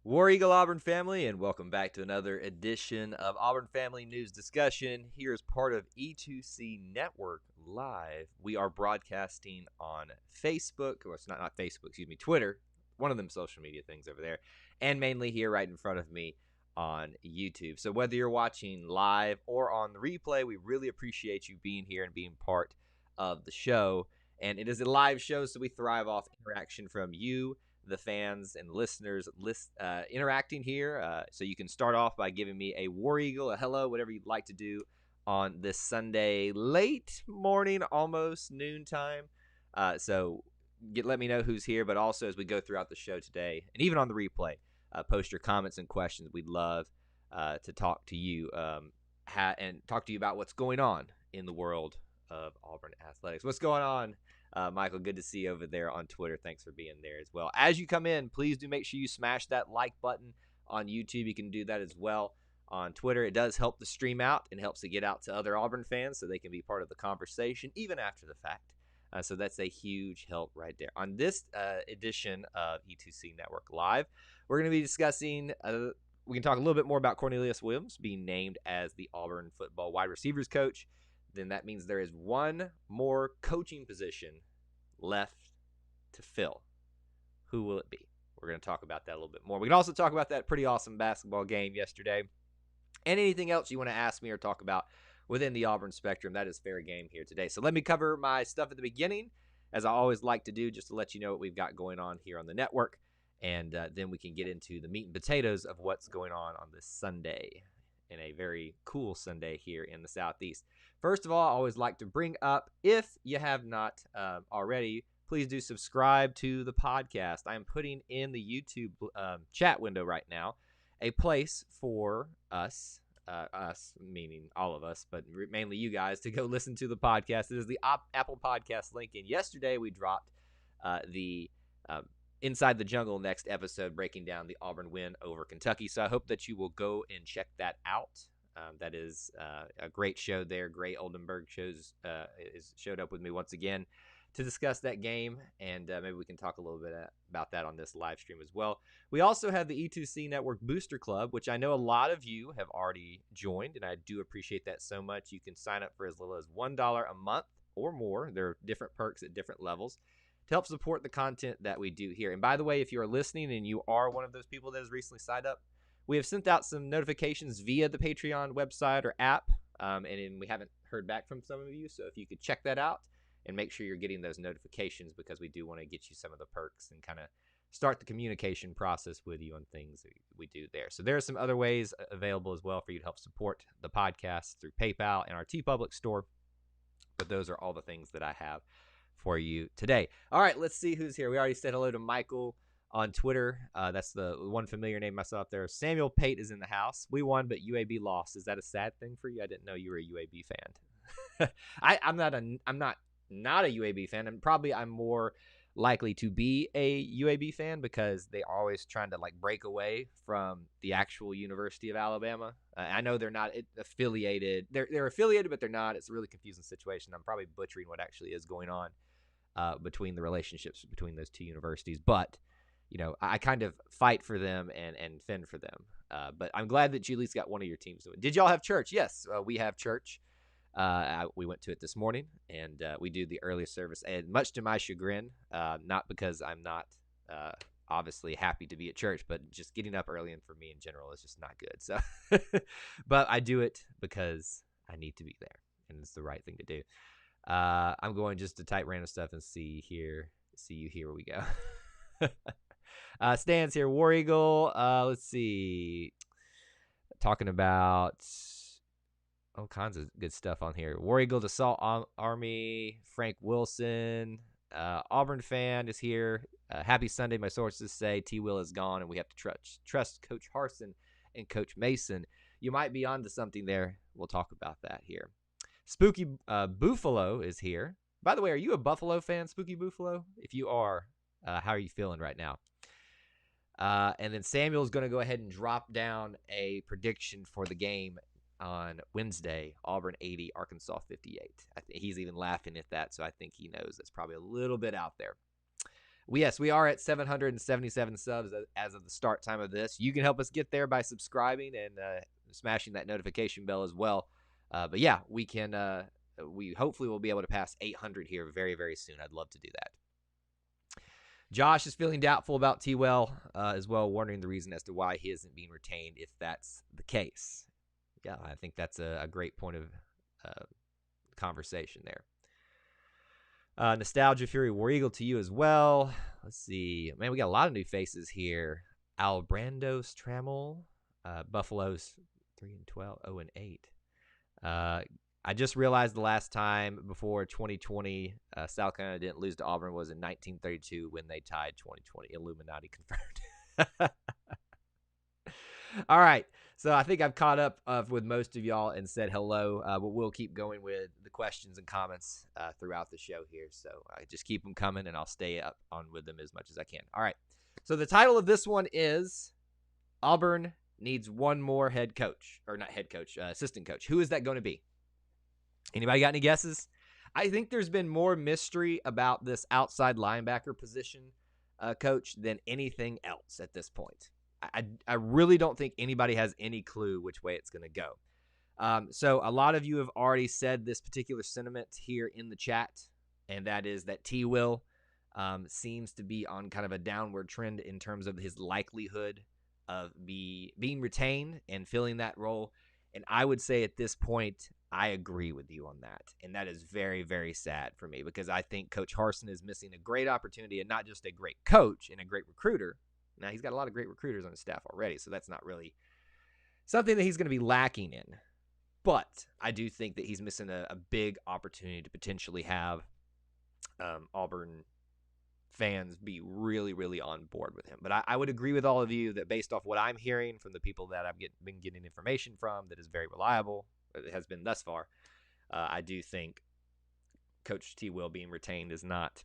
War Eagle Auburn Family, and welcome back to another edition of Auburn Family News Discussion. Here is part of E2C Network Live. We are broadcasting on Facebook, or it's not Facebook, excuse me, Twitter, one of them social media things over there, and mainly here right in front of me on YouTube. So whether you're watching live or on the replay, we really appreciate you being here and being part of the show. And it is a live show, so we thrive off interaction from you, the fans and listeners interacting here. So you can start off by giving me a War Eagle, a hello, whatever you'd like to do on this Sunday late morning, almost noontime. So let me know who's here, but also as we go throughout the show today, and even on the replay, post your comments and questions. We'd love to talk to you and talk to you about what's going on in the world of Auburn athletics. What's going on? Michael, good to see you over there on Twitter. Thanks for being there as well. As you come in, please do make sure you smash that like button on YouTube. You can do that as well on Twitter. It does help the stream out and helps it get out to other Auburn fans so they can be part of the conversation even after the fact. So that's a huge help right there. On this edition of E2C Network Live, we're going to be discussing we can talk a little bit more about Cornelius Williams being named as the Auburn football wide receivers coach. Then that means there is one more coaching position left to fill. Who will it be? We're going to talk about that a little bit more. We can also talk about that pretty awesome basketball game yesterday. And anything else you want to ask me or talk about within the Auburn spectrum, that is fair game here today. So let me cover my stuff at the beginning, as I always like to do, just to let you know what we've got going on here on the network. And then we can get into the meat and potatoes of what's going on this Sunday, in a very cool Sunday here in the Southeast. First of all, I always like to bring up, if you have not already, please do subscribe to the podcast. I am putting in the YouTube chat window right now a place for us meaning all of us, but mainly you guys, to go listen to the podcast. It is the Apple Podcast link. And yesterday we dropped the Inside the Jungle next episode, breaking down the Auburn win over Kentucky. So I hope that you will go and check that out. That is a great show there. Gray Oldenburg showed up with me once again to discuss that game, and maybe we can talk a little bit about that on this live stream as well. We also have the E2C Network Booster Club, which I know a lot of you have already joined, and I do appreciate that so much. You can sign up for as little as $1 a month or more. There are different perks at different levels to help support the content that we do here. And by the way, if you are listening and you are one of those people that has recently signed up, we have sent out some notifications via the Patreon website or app, and we haven't heard back from some of you. So if you could check that out and make sure you're getting those notifications, because we do want to get you some of the perks and kind of start the communication process with you on things that we do there. So there are some other ways available as well for you to help support the podcast through PayPal and our TeePublic store. But those are all the things that I have for you today. All right, let's see who's here. We already said hello to Michael on Twitter. That's the one familiar name I saw up there. Samuel Pate is in the house. We won, but UAB lost. Is that a sad thing for you? I didn't know you were a UAB fan. I'm not a UAB fan, and probably I'm more likely to be a UAB fan because they're always trying to break away from the actual University of Alabama. I know they're not affiliated. They're affiliated, but they're not. It's a really confusing situation. I'm probably butchering what actually is going on between the relationships between those two universities, but I kind of fight for them and fend for them. But I'm glad that you at least got one of your teams to win. Did y'all have church? Yes, we have church. We went to it this morning, and we do the early service, and much to my chagrin, not because I'm not obviously happy to be at church, but just getting up early and for me in general is just not good. So, but I do it because I need to be there, and it's the right thing to do. I'm going just to type random stuff and see you here we go. Stan's here. War Eagle. Let's see. Talking about all kinds of good stuff on here. War Eagle, the Salt Army, Frank Wilson, Auburn fan is here. Happy Sunday. My sources say T. Will is gone, and we have to trust Coach Harsin and Coach Mason. You might be onto something there. We'll talk about that here. Spooky Buffalo is here. By the way, are you a Buffalo fan, Spooky Buffalo? If you are, how are you feeling right now? And then Samuel's going to go ahead and drop down a prediction for the game on Wednesday. Auburn 80, Arkansas 58. He's even laughing at that, so I think he knows that's probably a little bit out there. Yes, we are at 777 subs as of the start time of this. You can help us get there by subscribing and smashing that notification bell as well. But yeah, we can. We hopefully will be able to pass 800 here very, very soon. I'd love to do that. Josh is feeling doubtful about T-Well as well, wondering the reason as to why he isn't being retained if that's the case. Yeah, I think that's a great point of conversation there. Nostalgia Fury War Eagle to you as well. Let's see. Man, we got a lot of new faces here. Albrandos Trammell. Buffalo's 3-12, 0-8. I just realized the last time before 2020 South Carolina didn't lose to Auburn was in 1932 when they tied 2020. Illuminati confirmed. All right. So I think I've caught up with most of y'all and said hello, but we'll keep going with the questions and comments throughout the show here. So just keep them coming, and I'll stay up on with them as much as I can. All right. So the title of this one is Auburn needs one more head coach, or not head coach, assistant coach. Who is that going to be? Anybody got any guesses? I think there's been more mystery about this outside linebacker position coach than anything else at this point. I really don't think anybody has any clue which way it's going to go. So a lot of you have already said this particular sentiment here in the chat, and that is that T-Will seems to be on kind of a downward trend in terms of his likelihood of being retained and filling that role. And I would say at this point, I agree with you on that. And that is very, very sad for me because I think Coach Harsin is missing a great opportunity and not just a great coach and a great recruiter. Now, he's got a lot of great recruiters on his staff already, so that's not really something that he's going to be lacking in. But I do think that he's missing a big opportunity to potentially have Auburn fans be really, really on board with him. But I would agree with all of you that based off what I'm hearing from the people that I've been getting information from that is very reliable, it has been thus far, I do think Coach T-Will being retained is not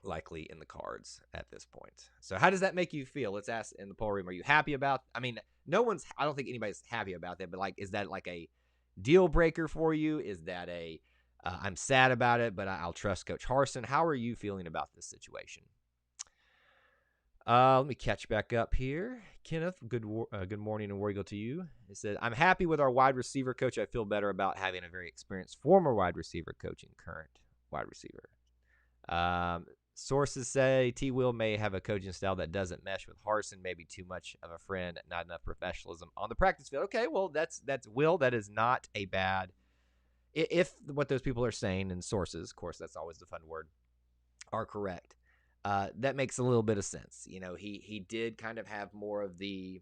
likely in the cards at this point. So how does that make you feel? Let's ask in the poll room. Are you happy about, I don't think anybody's happy about that, but like, is that like a deal breaker for you? Is that I'm sad about it, but I'll trust Coach Harsin? How are you feeling about this situation? Let me catch back up here. Kenneth, good morning and War Eagle to you. He said, I'm happy with our wide receiver coach. I feel better about having a very experienced former wide receiver coaching current wide receiver. Sources say T-Will may have a coaching style that doesn't mesh with Harsin, maybe too much of a friend, not enough professionalism on the practice field. Okay, well, that's Will. That is not a bad, if what those people are saying and sources, of course, that's always the fun word, are correct. That makes a little bit of sense. You know, he did kind of have more of the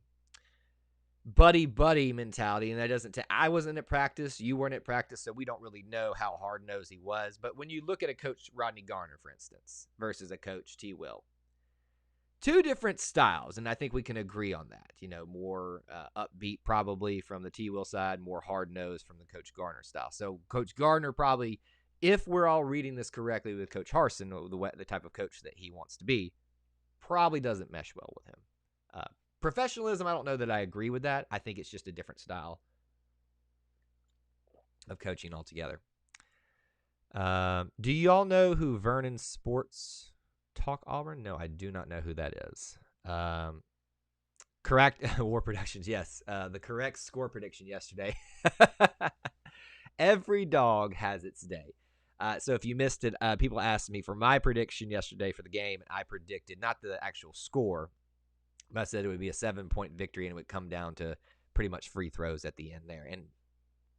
buddy mentality, and that doesn't I wasn't at practice, you weren't at practice, so we don't really know how hard-nosed he was. But when you look at a coach Rodney Garner, for instance, versus a coach T-Will, two different styles, and I think we can agree on that. You know, more upbeat probably from the T-Will side, more hard-nosed from the Coach Garner style. So Coach Garner probably, if we're all reading this correctly with Coach Harsin, the type of coach that he wants to be, probably doesn't mesh well with him. Professionalism, I don't know that I agree with that. I think it's just a different style of coaching altogether. Do you all know who Vernon Sports Talk Auburn? No, I do not know who that is. Correct. War Productions, yes. The correct score prediction yesterday. Every dog has its day. So if you missed it, people asked me for my prediction yesterday for the game, and I predicted not the actual score, but I said it would be a 7-point victory, and it would come down to pretty much free throws at the end there, and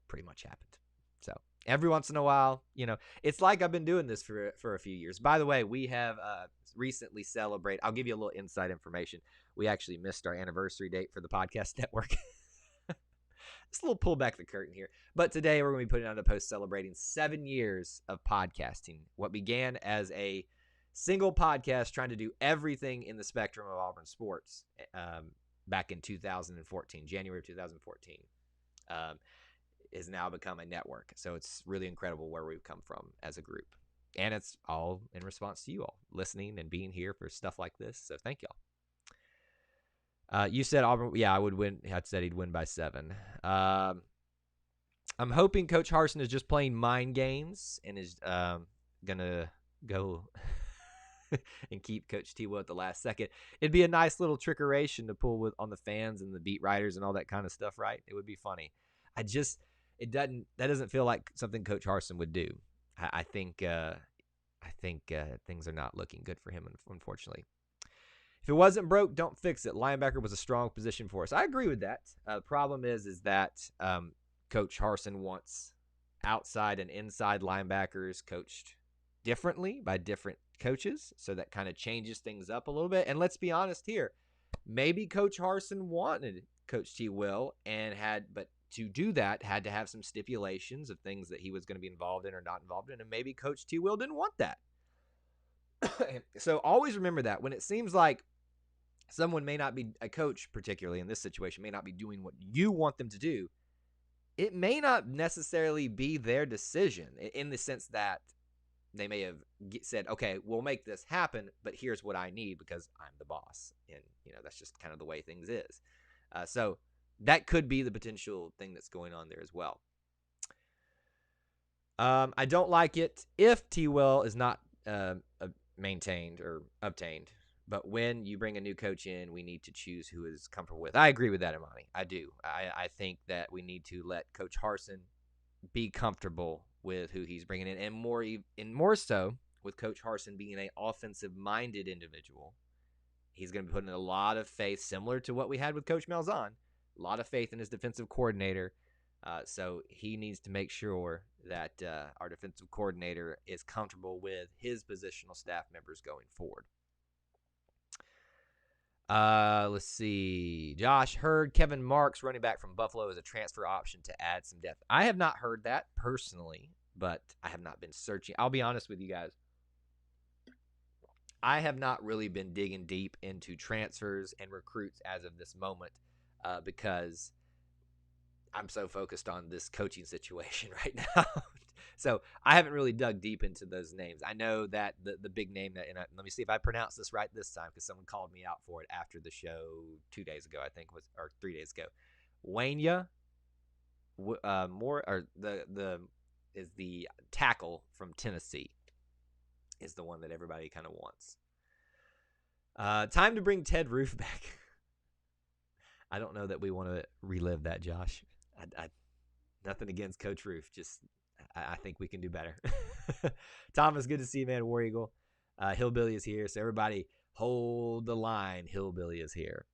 pretty much happened. So every once in a while, you know, it's like I've been doing this for a few years. By the way, we have recently celebrated. I'll give you a little inside information. We actually missed our anniversary date for the podcast network. Just a little pull back the curtain here. But today we're going to be putting out a post celebrating 7 years of podcasting. What began as a single podcast trying to do everything in the spectrum of Auburn sports back in 2014, January of 2014, has now become a network. So it's really incredible where we've come from as a group. And it's all in response to you all listening and being here for stuff like this. So thank y'all. You said Auburn. Yeah, I would win. I said he'd win by 7. I'm hoping Coach Harsin is just playing mind games and is going to go and keep Coach T. Will at the last second. It'd be a nice little trickeration to pull with on the fans and the beat writers and all that kind of stuff, right? It would be funny. That doesn't feel like something Coach Harsin would do. I think things are not looking good for him, unfortunately. If it wasn't broke, don't fix it. Linebacker was a strong position for us. I agree with that. The problem is that Coach Harsin wants outside and inside linebackers coached differently by different coaches, so that kind of changes things up a little bit. And let's be honest here, maybe Coach Harsin wanted Coach T. Will but to do that had to have some stipulations of things that he was going to be involved in or not involved in, and maybe Coach T. Will didn't want that. So always remember that when it seems like someone may not be, a coach particularly in this situation, may not be doing what you want them to do, it may not necessarily be their decision, in the sense that they may have said, okay, we'll make this happen, but here's what I need because I'm the boss. And, that's just kind of the way things is. So that could be the potential thing that's going on there as well. I don't like it if T-Will is not maintained or obtained. But when you bring a new coach in, we need to choose who is comfortable with. I agree with that, Imani. I do. I think that we need to let Coach Harsin be comfortable with who he's bringing in, and more so with Coach Harsin being an offensive-minded individual. He's going to be putting a lot of faith, similar to what we had with Coach Malzahn, a lot of faith in his defensive coordinator. So he needs to make sure that our defensive coordinator is comfortable with his positional staff members going forward. Let's see. Josh heard Kevin Marks, running back from Buffalo, is a transfer option to add some depth. I have not heard that personally, but I have not been searching. I'll be honest with you guys. I have not really been digging deep into transfers and recruits as of this moment because I'm so focused on this coaching situation right now. So I haven't really dug deep into those names. I know that the big name that, and let me see if I pronounce this right this time, because someone called me out for it after the show 2 days ago, I think or 3 days ago. Wanya is the tackle from Tennessee, is the one that everybody kind of wants. Time to bring Ted Roof back. I don't know that we want to relive that, Josh. I nothing against Coach Roof, just I think we can do better. Thomas, good to see you, man. War Eagle. Hillbilly is here, so everybody hold the line. Hillbilly is here.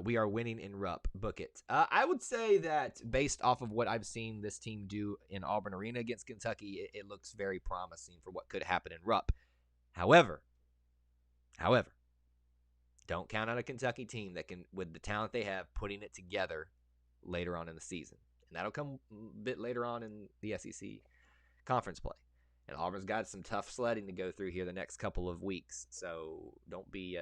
We are winning in Rupp. Book it. I would say that based off of what I've seen this team do in Auburn Arena against Kentucky, it looks very promising for what could happen in Rupp. However, don't count on a Kentucky team that can, with the talent they have, putting it together later on in the season. And that'll come a bit later on in the SEC conference play. And Auburn's got some tough sledding to go through here the next couple of weeks. So don't be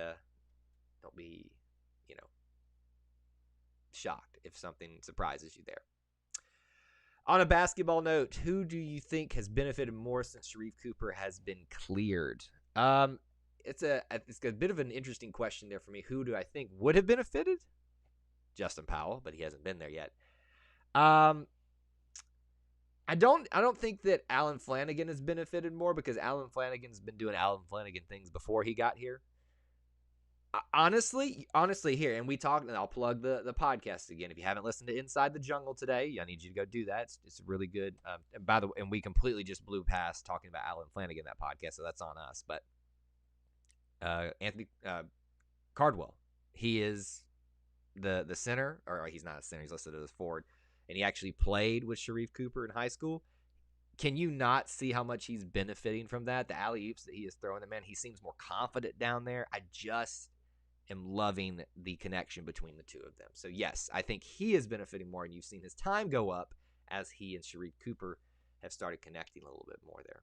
shocked if something surprises you there. On a basketball note, who do you think has benefited more since Sharife Cooper has been cleared? It's a bit of an interesting question there for me. Who do I think would have benefited? Justin Powell, but he hasn't been there yet. I don't think that Alan Flanagan has benefited more, because Alan Flanagan's been doing Alan Flanagan things before he got here. Honestly here, and we talked, and I'll plug the podcast again. If you haven't listened to Inside the Jungle today, I need you to go do that. It's really good. And by the way, and we completely just blew past talking about Alan Flanagan in that podcast, so that's on us. But Anthony Cardwell, he is the center, or he's not a center, he's listed as a forward, and he actually played with Sharife Cooper in high school. Can you not see how much he's benefiting from that? The alley-oops that he is throwing, the man, he seems more confident down there. I just am loving the connection between the two of them. So yes, I think he is benefiting more, and you've seen his time go up as he and Sharife Cooper have started connecting a little bit more there.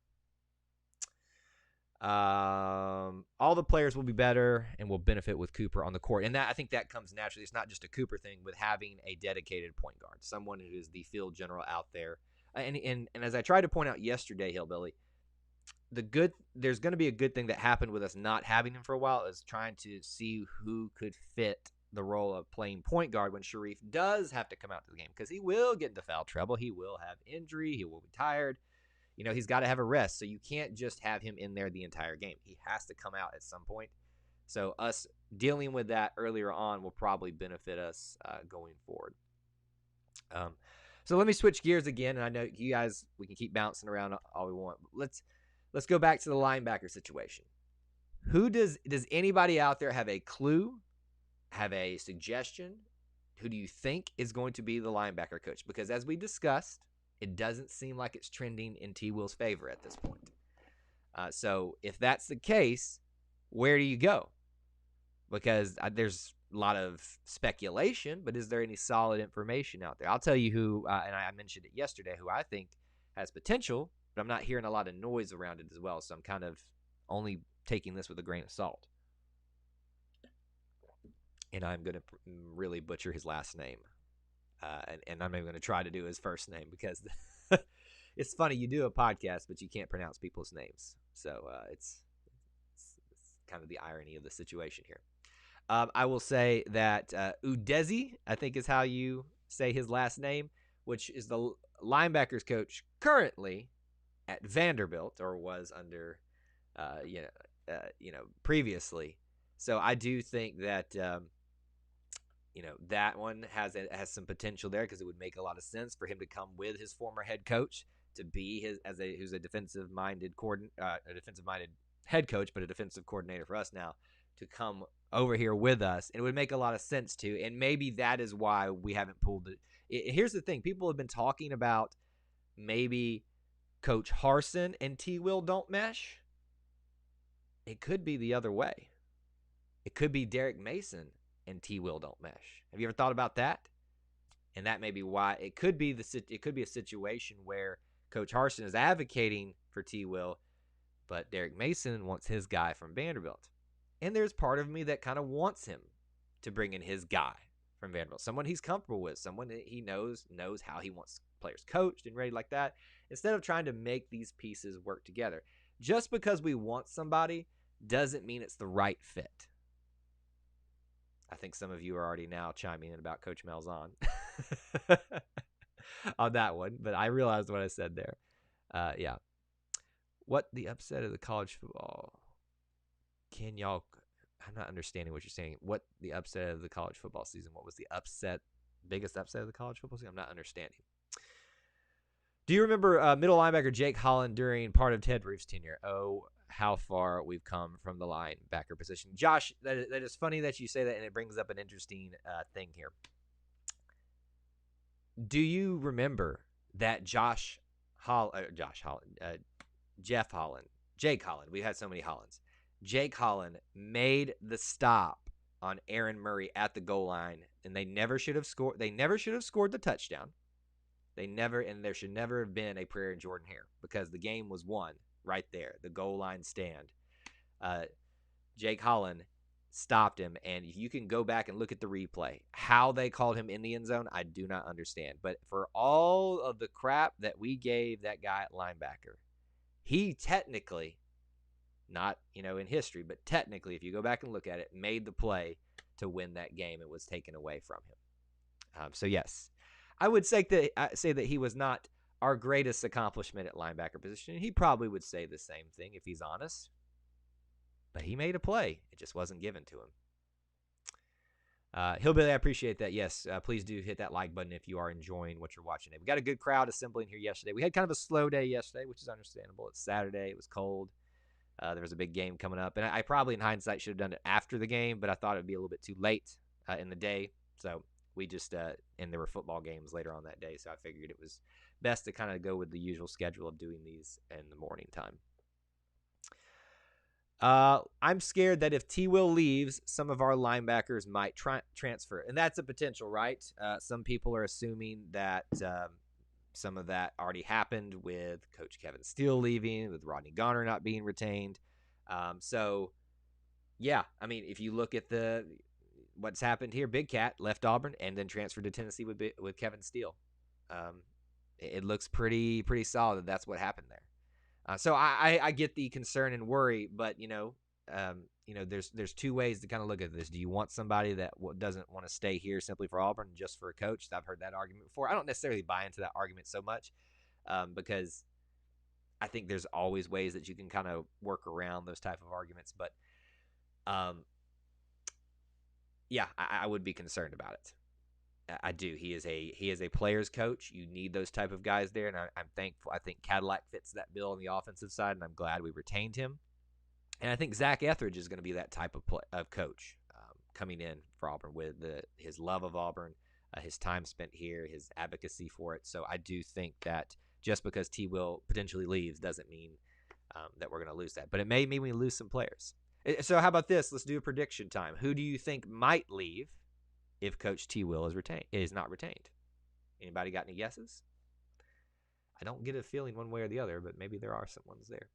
All the players will be better and will benefit with Cooper on the court. And that, I think that comes naturally. It's not just a Cooper thing, with having a dedicated point guard, someone who is the field general out there. And as I tried to point out yesterday, Hillbilly, there's going to be a good thing that happened with us not having him for a while, is trying to see who could fit the role of playing point guard when Sharife does have to come out to the game, because he will get into foul trouble. He will have injury. He will be tired. He's got to have a rest. So you can't just have him in there the entire game. He has to come out at some point. So us dealing with that earlier on will probably benefit us going forward. So let me switch gears again, and I know you guys, we can keep bouncing around all we want. Let's go back to the linebacker situation. Who does anybody out there have a clue, have a suggestion? Who do you think is going to be the linebacker coach? Because as we discussed, it doesn't seem like it's trending in T. Will's favor at this point. So if that's the case, where do you go? Because there's a lot of speculation, but is there any solid information out there? I'll tell you who, and I mentioned it yesterday, who I think has potential, but I'm not hearing a lot of noise around it as well. So I'm kind of only taking this with a grain of salt. And I'm going to really butcher his last name. And I'm not even going to try to do his first name because it's funny. You do a podcast, but you can't pronounce people's names. So it's kind of the irony of the situation here. I will say that Udeze, I think is how you say his last name, which is the linebackers coach currently at Vanderbilt, or was under, previously. So I do think that, that one has some potential there, because it would make a lot of sense for him to come with his former head coach to be who's a defensive minded head coach, but a defensive coordinator for us now, to come over here with us. And it would make a lot of sense too. And maybe that is why we haven't pulled it. Here's the thing. People have been talking about maybe Coach Harsin and T. Will don't mesh. It could be the other way. It could be Derek Mason and T. Will don't mesh. Have you ever thought about that? And that may be why it could be a situation where Coach Harsin is advocating for T. Will, but Derek Mason wants his guy from Vanderbilt. And there's part of me that kind of wants him to bring in his guy from Vanderbilt, someone he's comfortable with, someone that he knows how he wants players coached and ready like that, instead of trying to make these pieces work together. Just because we want somebody doesn't mean it's the right fit. I think some of you are already now chiming in about Coach Malzahn on that one, but I realized what I said there. Yeah. What the upset of the college football? I'm not understanding what you're saying. What the upset of the college football season? What was the biggest upset of the college football season? I'm not understanding. Do you remember middle linebacker Jake Holland during part of Ted Roof's tenure? Oh, how far we've come from the linebacker position. Josh, that is funny that you say that, and it brings up an interesting thing here. Do you remember that Jake Holland, we had so many Hollands. Jake Holland made the stop on Aaron Murray at the goal line, and they never should have scored. They never should have scored the touchdown. And there should never have been a prayer in Jordan Hare, because the game was won right there, the goal line stand. Jake Holland stopped him, and you can go back and look at the replay. How they called him in the end zone, I do not understand. But for all of the crap that we gave that guy at linebacker, he technically, not in history, but technically, if you go back and look at it, made the play to win that game. It was taken away from him. So yes, I would say that he was not our greatest accomplishment at linebacker position. He probably would say the same thing if he's honest. But he made a play. It just wasn't given to him. Hillbilly, I appreciate that. Yes, please do hit that like button if you are enjoying what you're watching today. We got a good crowd assembling here yesterday. We had kind of a slow day yesterday, which is understandable. It's Saturday. It was cold. There was a big game coming up. And I probably, in hindsight, should have done it after the game, but I thought it would be a little bit too late in the day. So we just, and there were football games later on that day, so I figured it was best to kind of go with the usual schedule of doing these in the morning time. I'm scared that if T. Will leaves, some of our linebackers might transfer. And that's a potential, right? Some people are assuming that some of that already happened with Coach Kevin Steele leaving, with Rodney Garner not being retained. So, yeah, I mean, if you look at what's happened here, Big Cat left Auburn and then transferred to Tennessee with Kevin Steele. It looks pretty solid that's what happened there. So I get the concern and worry, but there's two ways to kind of look at this. Do you want somebody that doesn't want to stay here simply for Auburn, just for a coach? I've heard that argument before. I don't necessarily buy into that argument so much, because I think there's always ways that you can kind of work around those type of arguments, but yeah, I would be concerned about it. I do. He is a player's coach. You need those type of guys there, and I'm thankful. I think Cadillac fits that bill on the offensive side, and I'm glad we retained him. And I think Zach Etheridge is going to be that type of coach coming in for Auburn with his love of Auburn, his time spent here, his advocacy for it. So I do think that just because T. Will potentially leaves doesn't mean that we're going to lose that. But it may mean we lose some players. So how about this? Let's do a prediction time. Who do you think might leave if Coach T. Will is not retained? Anybody got any guesses? I don't get a feeling one way or the other, but maybe there are some ones there.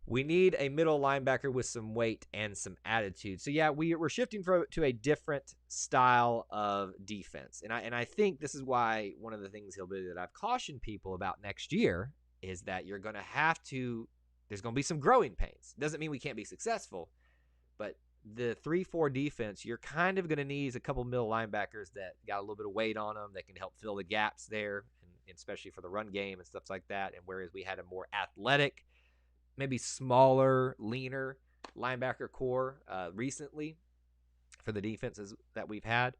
We need a middle linebacker with some weight and some attitude. So yeah, we're shifting to a different style of defense, and I think this is why one of the things he'll do that I've cautioned people about next year is that you're going to have to. There's going to be some growing pains. Doesn't mean we can't be successful, but the 3-4 defense, you're kind of going to need a couple middle linebackers that got a little bit of weight on them that can help fill the gaps there, and especially for the run game and stuff like that. And whereas we had a more athletic, maybe smaller, leaner linebacker core recently for the defenses that we've had,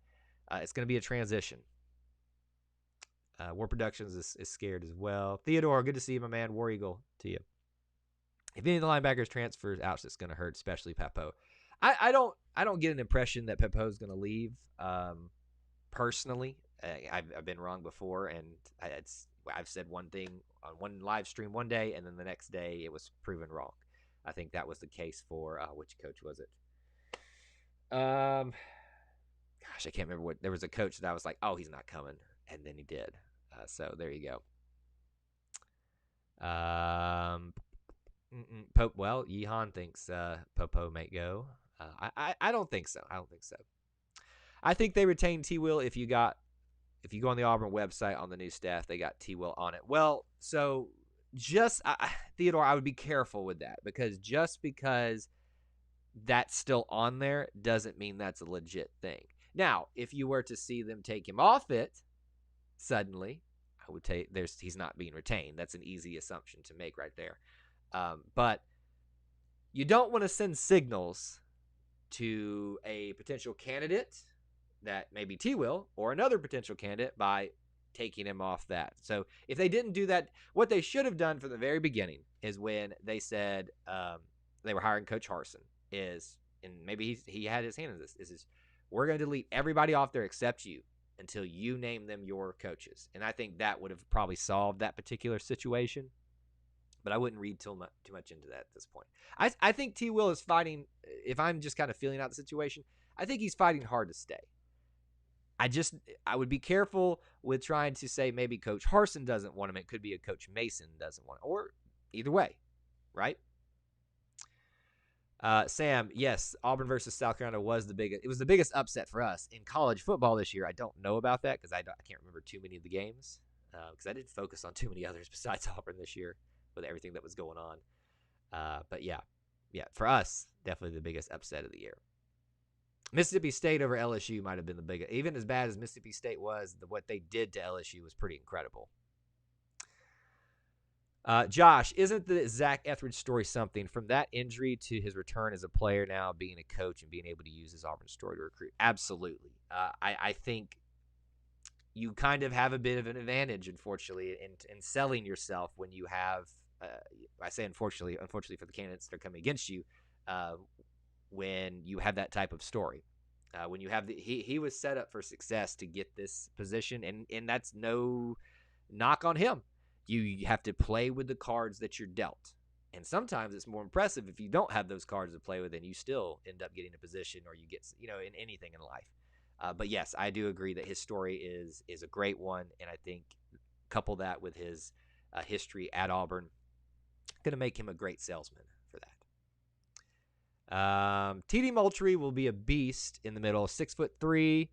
it's going to be a transition. War Productions is scared as well. Theodore, good to see you, my man. War Eagle to you. If any of the linebackers transfers out, it's going to hurt, especially Pepo. I don't get an impression that Pepo is going to leave. Personally, I've been wrong before, and I've said one thing on one live stream one day, and then the next day it was proven wrong. I think that was the case for which coach was it? Gosh, I can't remember what. There was a coach that I was like, oh, he's not coming, and then he did. So there you go. Pope. Well, Yehan thinks Popo may go. I don't think so. I think they retain T. Will if you go on the Auburn website on the new staff, they got T. Will on it. Well, so Theodore, I would be careful with that because just because that's still on there doesn't mean that's a legit thing. Now, if you were to see them take him off it suddenly, I would take he's not being retained. That's an easy assumption to make right there. But you don't want to send signals to a potential candidate that may be T. Will or another potential candidate by taking him off that. So if they didn't do that, what they should have done from the very beginning is when they said they were hiring Coach Harsin and maybe he had his hand in this, is we're going to delete everybody off there except you until you name them your coaches. And I think that would have probably solved that particular situation. But I wouldn't read too much into that at this point. I think T. Will is fighting, if I'm just kind of feeling out the situation, I think he's fighting hard to stay. I would be careful with trying to say maybe Coach Harsin doesn't want him. It could be a Coach Mason doesn't want him. Or either way, right? Sam, yes, Auburn versus South Carolina was the biggest upset for us in college football this year. I don't know about that because I can't remember too many of the games because I didn't focus on too many others besides Auburn this year with everything that was going on. But yeah, for us, definitely the biggest upset of the year. Mississippi State over LSU might have been the biggest. Even as bad as Mississippi State was, what they did to LSU was pretty incredible. Josh, isn't the Zach Etheridge story something? From that injury to his return as a player now, being a coach and being able to use his Auburn story to recruit? Absolutely. I think you kind of have a bit of an advantage, unfortunately, in selling yourself when you have I say unfortunately for the candidates that are coming against you, when you have that type of story. When you have he was set up for success to get this position, and that's no knock on him. You have to play with the cards that you're dealt. And sometimes it's more impressive if you don't have those cards to play with and you still end up getting a position or you get, in anything in life. But yes, I do agree that his story is a great one. And I think couple that with his history at Auburn, going to make him a great salesman for that. TD Moultrie will be a beast in the middle. 6'3",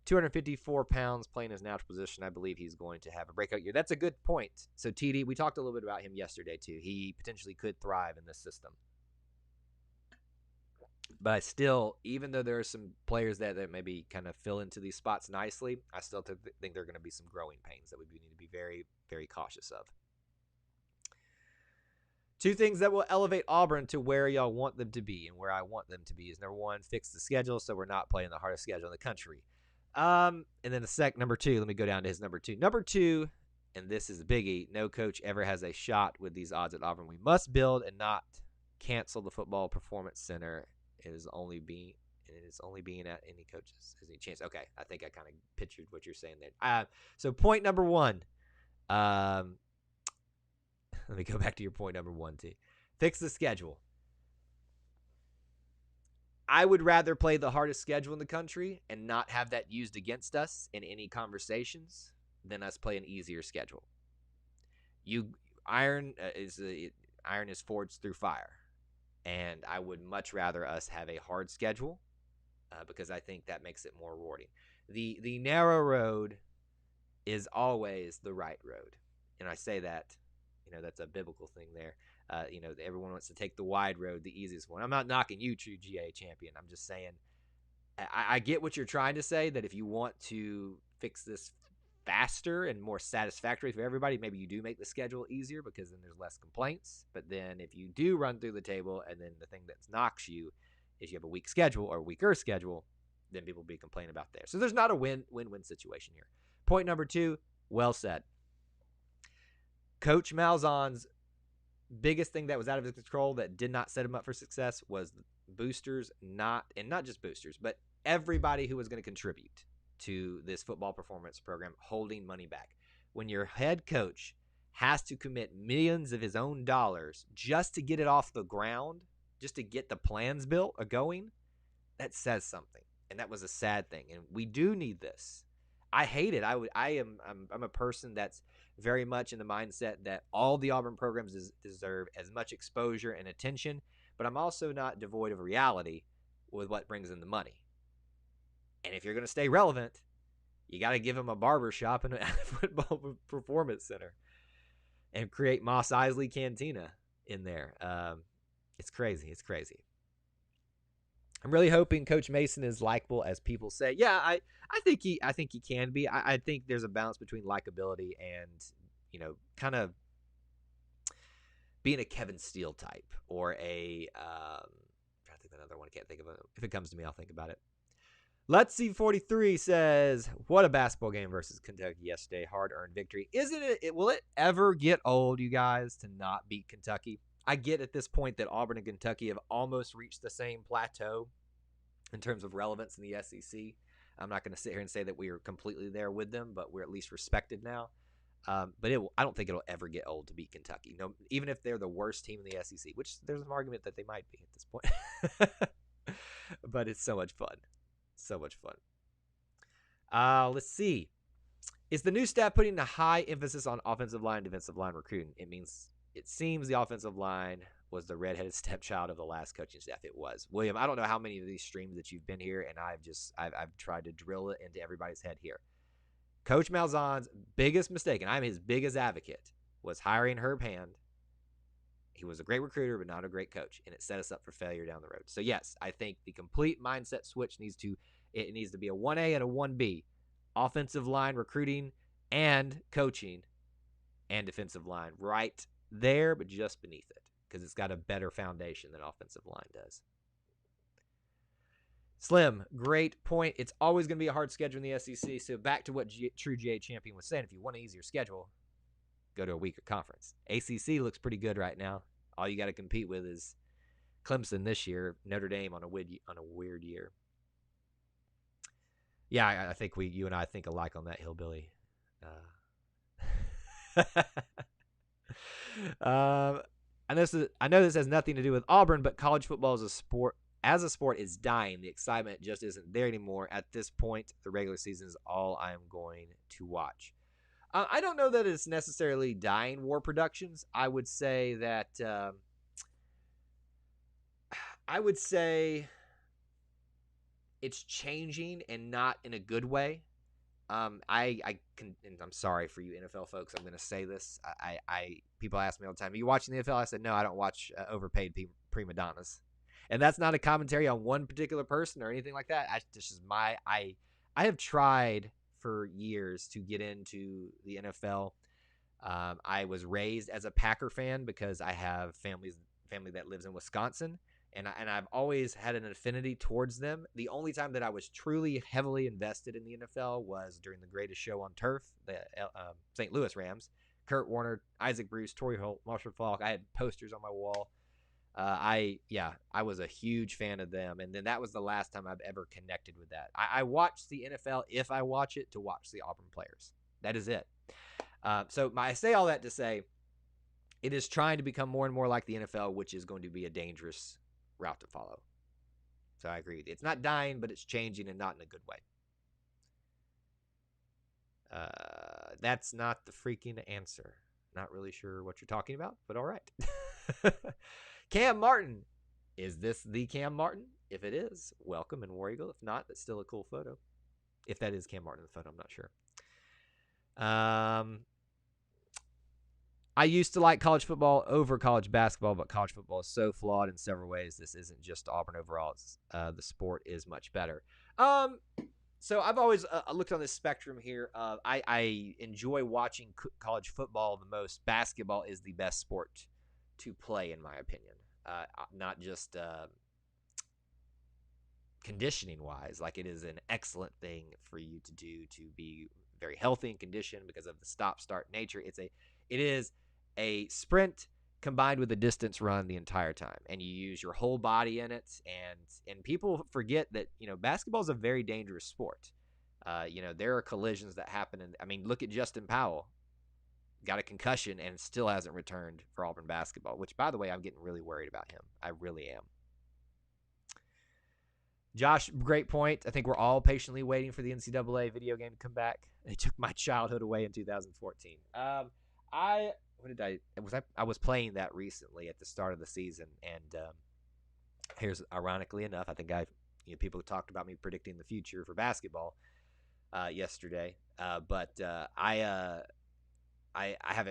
254 pounds, playing his natural position. I believe he's going to have a breakout year. That's a good point. So TD, we talked a little bit about him yesterday too. He potentially could thrive in this system. But still, even though there are some players that maybe kind of fill into these spots nicely, I still think there are going to be some growing pains that we need to be very, very cautious of. Two things that will elevate Auburn to where y'all want them to be and where I want them to be is number one, fix the schedule so we're not playing the hardest schedule in the country. And then number two, let me go down to his number two. Number two, and this is a biggie, no coach ever has a shot with these odds at Auburn. We must build and not cancel the football performance center. It is only being at any coaches has any chance. Okay, I think I kind of pictured what you're saying there. So point number one. Let me go back to your point number one, T. Fix the schedule. I would rather play the hardest schedule in the country and not have that used against us in any conversations than us play an easier schedule. Iron is forged through fire, and I would much rather us have a hard schedule because I think that makes it more rewarding. The narrow road is always the right road, and I say that, that's a biblical thing there. Everyone wants to take the wide road, the easiest one. I'm not knocking you, true GA champion. I'm just saying I get what you're trying to say, that if you want to fix this faster and more satisfactory for everybody, maybe you do make the schedule easier because then there's less complaints. But then if you do run through the table and then the thing that knocks you is you have a weak schedule or a weaker schedule, then people will be complaining about there. So there's not a win-win situation here. Point number two, well said. Coach Malzahn's biggest thing that was out of his control that did not set him up for success was boosters, not just boosters, but everybody who was going to contribute to this football performance program holding money back. When your head coach has to commit millions of his own dollars just to get it off the ground, just to get the plans built or going, that says something. And that was a sad thing. And we do need this. I hate it. I'm a person that's very much in the mindset that all the Auburn programs deserve as much exposure and attention, but I'm also not devoid of reality with what brings in the money. And if you're going to stay relevant, you got to give them a barber shop and a football performance center and create Mos Eisley Cantina in there. It's crazy. It's crazy. I'm really hoping Coach Mason is likable, as people say. Yeah, I think he can be. I think there's a balance between likability and, kind of being a Kevin Steele type or a I'm trying to think of another one. I can't think of it. If it comes to me, I'll think about it. Let's see. 43 says, "What a basketball game versus Kentucky yesterday. Hard-earned victory. Isn't it? Will it ever get old, you guys, to not beat Kentucky? I get at this point that Auburn and Kentucky have almost reached the same plateau in terms of relevance in the SEC. I'm not going to sit here and say that we are completely there with them, but we're at least respected now. But I don't think it'll ever get old to beat Kentucky. No, even if they're the worst team in the SEC, which there's an argument that they might be at this point. But it's so much fun. So much fun. Let's see. Is the new staff putting a high emphasis on offensive line and defensive line recruiting? It seems the offensive line was the redheaded stepchild of the last coaching staff. It was. William, I don't know how many of these streams that you've been here, and I've tried to drill it into everybody's head here. Coach Malzahn's biggest mistake, and I'm his biggest advocate, was hiring Herb Hand. He was a great recruiter, but not a great coach, and it set us up for failure down the road. So yes, I think the complete mindset switch needs to be a 1A and a 1B. Offensive line recruiting and coaching and defensive line right there, but just beneath it, because it's got a better foundation than offensive line does. Slim, great point. It's always going to be a hard schedule in the SEC. So back to what True GA Champion was saying, if you want an easier schedule, go to a weaker conference. ACC looks pretty good right now. All you got to compete with is Clemson this year, Notre Dame on a weird year. Yeah, I think you and I think alike on that, Hillbilly. I know this has nothing to do with Auburn, but college football as a sport is dying. The excitement just isn't there anymore. At this point, the regular season is all I'm going to watch. I don't know that it's necessarily dying, War Productions. I would say that it's changing and not in a good way. And I'm sorry for you NFL folks. I'm going to say this. People ask me all the time, "Are you watching the NFL?" I said, "No, I don't watch overpaid prima donnas." And that's not a commentary on one particular person or anything like that. I have tried for years to get into the NFL. I was raised as a Packer fan because I have family that lives in Wisconsin, and I've always had an affinity towards them. The only time that I was truly heavily invested in the NFL was during the Greatest Show on Turf, the St. Louis Rams. Kurt Warner, Isaac Bruce, Torrey Holt, Marshall Faulk. I had posters on my wall. I was a huge fan of them, and then that was the last time I've ever connected with that. I watch the NFL if I watch it to watch the Auburn players. That is it. So I say all that to say it is trying to become more and more like the NFL, which is going to be a dangerous route to follow. So I agree with you. It's not dying, but it's changing, and not in a good way. That's not the freaking answer. Not really sure what you're talking about, but all right. Cam Martin. Is this the Cam Martin? If it is, welcome and War Eagle. If not, that's still a cool photo. If that is Cam Martin in the photo, I'm not sure. I used to like college football over college basketball, but college football is so flawed in several ways. This isn't just Auburn overall. The sport is much better. So I've always looked on this spectrum here. I enjoy watching college football the most. Basketball is the best sport to play, in my opinion. Not just conditioning-wise. Like, it is an excellent thing for you to do to be very healthy and conditioned because of the stop-start nature. It is a sprint combined with a distance run the entire time, and you use your whole body in it. And people forget that basketball is a very dangerous sport. There are collisions that happen, and I mean, look at Justin Powell, got a concussion and still hasn't returned for Auburn basketball. Which, by the way, I'm getting really worried about him. I really am. Josh, great point. I think we're all patiently waiting for the NCAA video game to come back. They took my childhood away in 2014. I was playing that recently at the start of the season, and here's, ironically enough, I think people talked about me predicting the future for basketball yesterday, but I have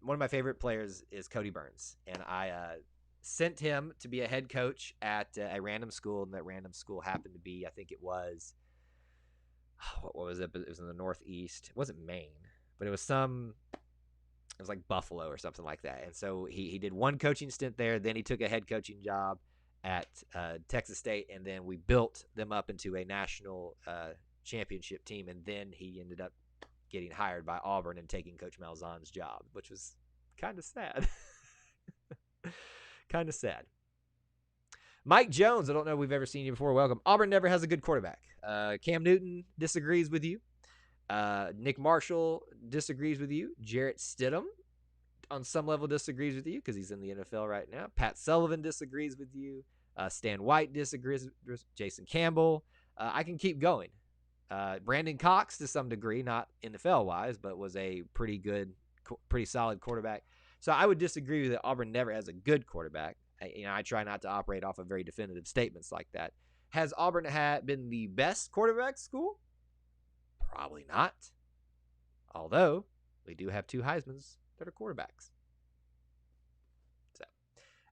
one of my favorite players is Cody Burns, and I sent him to be a head coach at a random school, and that random school happened to be, I think it was, what was it? It was in the Northeast. It wasn't Maine, but it was like Buffalo or something like that. And so he did one coaching stint there. Then he took a head coaching job at Texas State, and then we built them up into a national championship team. And then he ended up getting hired by Auburn and taking Coach Malzahn's job, which was kind of sad. Kind of sad. Mike Jones, I don't know if we've ever seen you before. Welcome. Auburn never has a good quarterback. Cam Newton disagrees with you. Nick Marshall disagrees with you. Jarrett Stidham, on some level, disagrees with you because he's in the NFL right now. Pat Sullivan disagrees with you. Stan White disagrees with Jason Campbell. I can keep going. Brandon Cox, to some degree, not NFL-wise, but was a pretty solid quarterback. So I would disagree that Auburn never has a good quarterback. I try not to operate off of very definitive statements like that. Has Auburn been the best quarterback school? Probably not. Although, we do have two Heismans that are quarterbacks. So,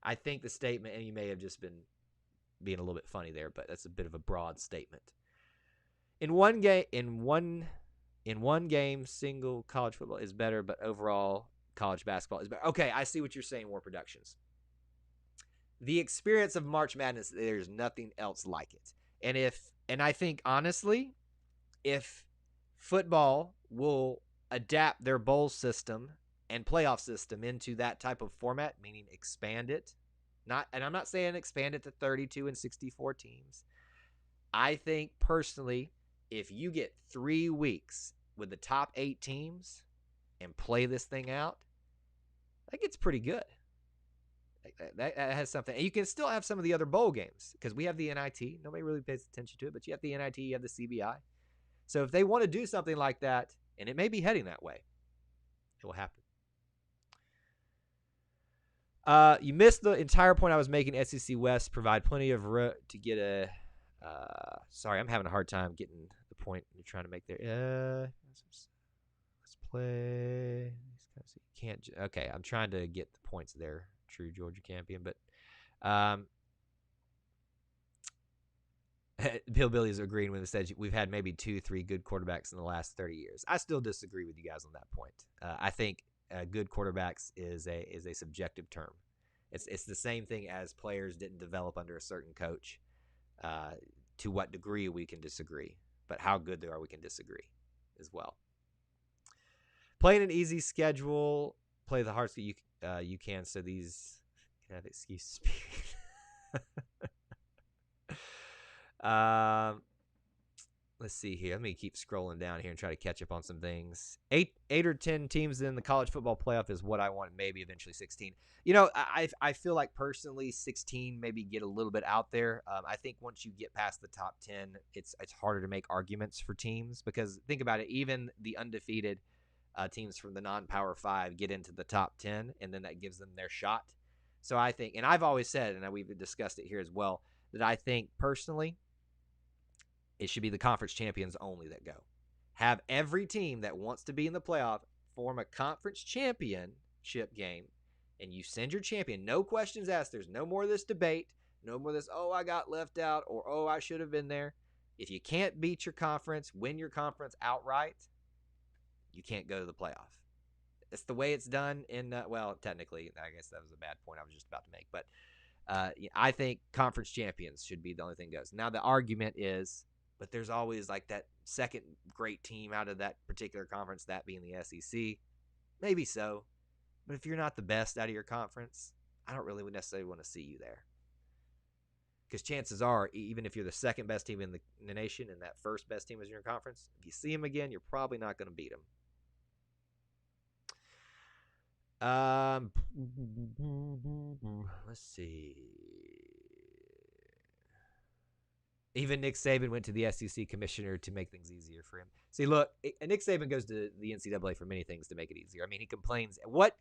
I think the statement, and you may have just been being a little bit funny there, but that's a bit of a broad statement. In one game, single college football is better, but overall college basketball is better. Okay, I see what you're saying, War Productions. The experience of March Madness, there's nothing else like it. And I think, honestly, if football will adapt their bowl system and playoff system into that type of format, meaning expand it, and I'm not saying expand it to 32 and 64 teams. I think, personally, if you get 3 weeks with the top 8 teams and play this thing out, I think it's pretty good. That has something. And you can still have some of the other bowl games because we have the NIT. Nobody really pays attention to it, but you have the NIT, you have the CBI. So if they want to do something like that, and it may be heading that way, it will happen. You missed the entire point I was making. SEC West provide plenty of to get a. Sorry, I'm having a hard time getting the point you're trying to make there. Let's play. Can't. Okay, I'm trying to get the points there. True Georgia champion, but Hillbillies are agreeing when it says we've had maybe 2-3 good quarterbacks in the last 30 years. I still disagree with you guys on that point. I think good quarterbacks is a subjective term. It's the same thing as players didn't develop under a certain coach. To what degree we can disagree, but how good they are we can disagree as well. Playing an easy schedule, play the hardest you can, so these can have excuses. Let's see here. Let me keep scrolling down here and try to catch up on some things. Eight or 10 teams in the college football playoff is what I want. Maybe eventually 16. I feel like personally 16 maybe get a little bit out there. I think once you get past the top 10, it's harder to make arguments for teams, because think about it. Even the undefeated teams from the non-Power 5 get into the top 10, and then that gives them their shot. So I think, and I've always said, and we've discussed it here as well, that I think personally it should be the conference champions only that go. Have every team that wants to be in the playoff form a conference championship game, and you send your champion. No questions asked. There's no more of this debate. No more of this, oh, I got left out, or oh, I should have been there. If you can't beat your conference, win your conference outright, you can't go to the playoff. It's the way it's done in, well, technically, I guess that was a bad point I was just about to make. But I think conference champions should be the only thing that goes. Now, the argument is, but there's always like that second great team out of that particular conference, that being the SEC. Maybe so. But if you're not the best out of your conference, I don't really necessarily want to see you there. Because chances are, even if you're the second best team in the nation and that first best team is in your conference, if you see them again, you're probably not going to beat them. Let's see. Even Nick Saban went to the SEC commissioner to make things easier for him. See, look, Nick Saban goes to the NCAA for many things to make it easier. I mean, he complains. What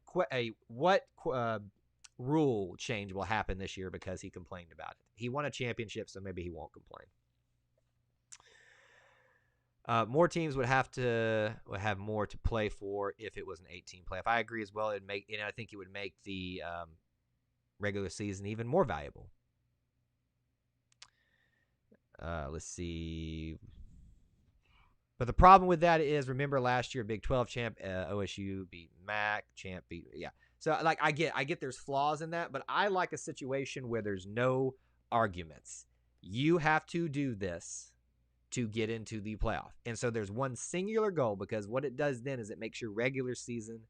rule change will happen this year because he complained about it? He won a championship, so maybe he won't complain. More teams would have more to play for if it was an 18 playoff. I agree as well. And I think it would make the regular season even more valuable. Let's see. But the problem with that is, remember last year, Big 12 champ OSU beat MAC champ yeah. So like I get there's flaws in that, but I like a situation where there's no arguments. You have to do this to get into the playoff. And so there's one singular goal, because what it does then is it makes your regular season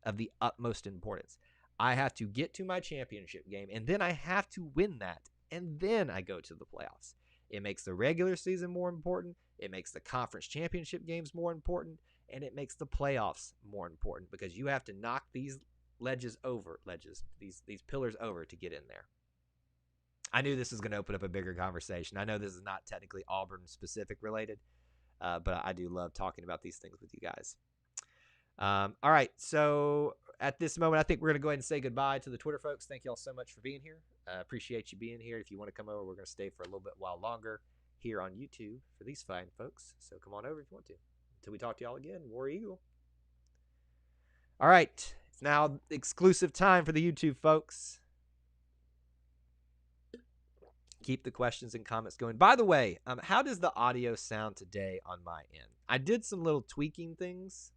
of the utmost importance. I have to get to my championship game, and then I have to win that, and then I go to the playoffs. It makes the regular season more important. It makes the conference championship games more important, and it makes the playoffs more important, because you have to knock these these pillars over to get in there. I knew this was going to open up a bigger conversation. I know this is not technically Auburn specific related, but I do love talking about these things with you guys. All right, so at this moment, I think we're going to go ahead and say goodbye to the Twitter folks. Thank you all so much for being here. Appreciate you being here. If you want to come over, we're going to stay for a little bit while longer here on YouTube for these fine folks. So come on over if you want to. Until we talk to y'all again, War Eagle. All right, it's now exclusive time for the YouTube folks. Keep the questions and comments going. By the way, how does the audio sound today on my end? I did some little tweaking things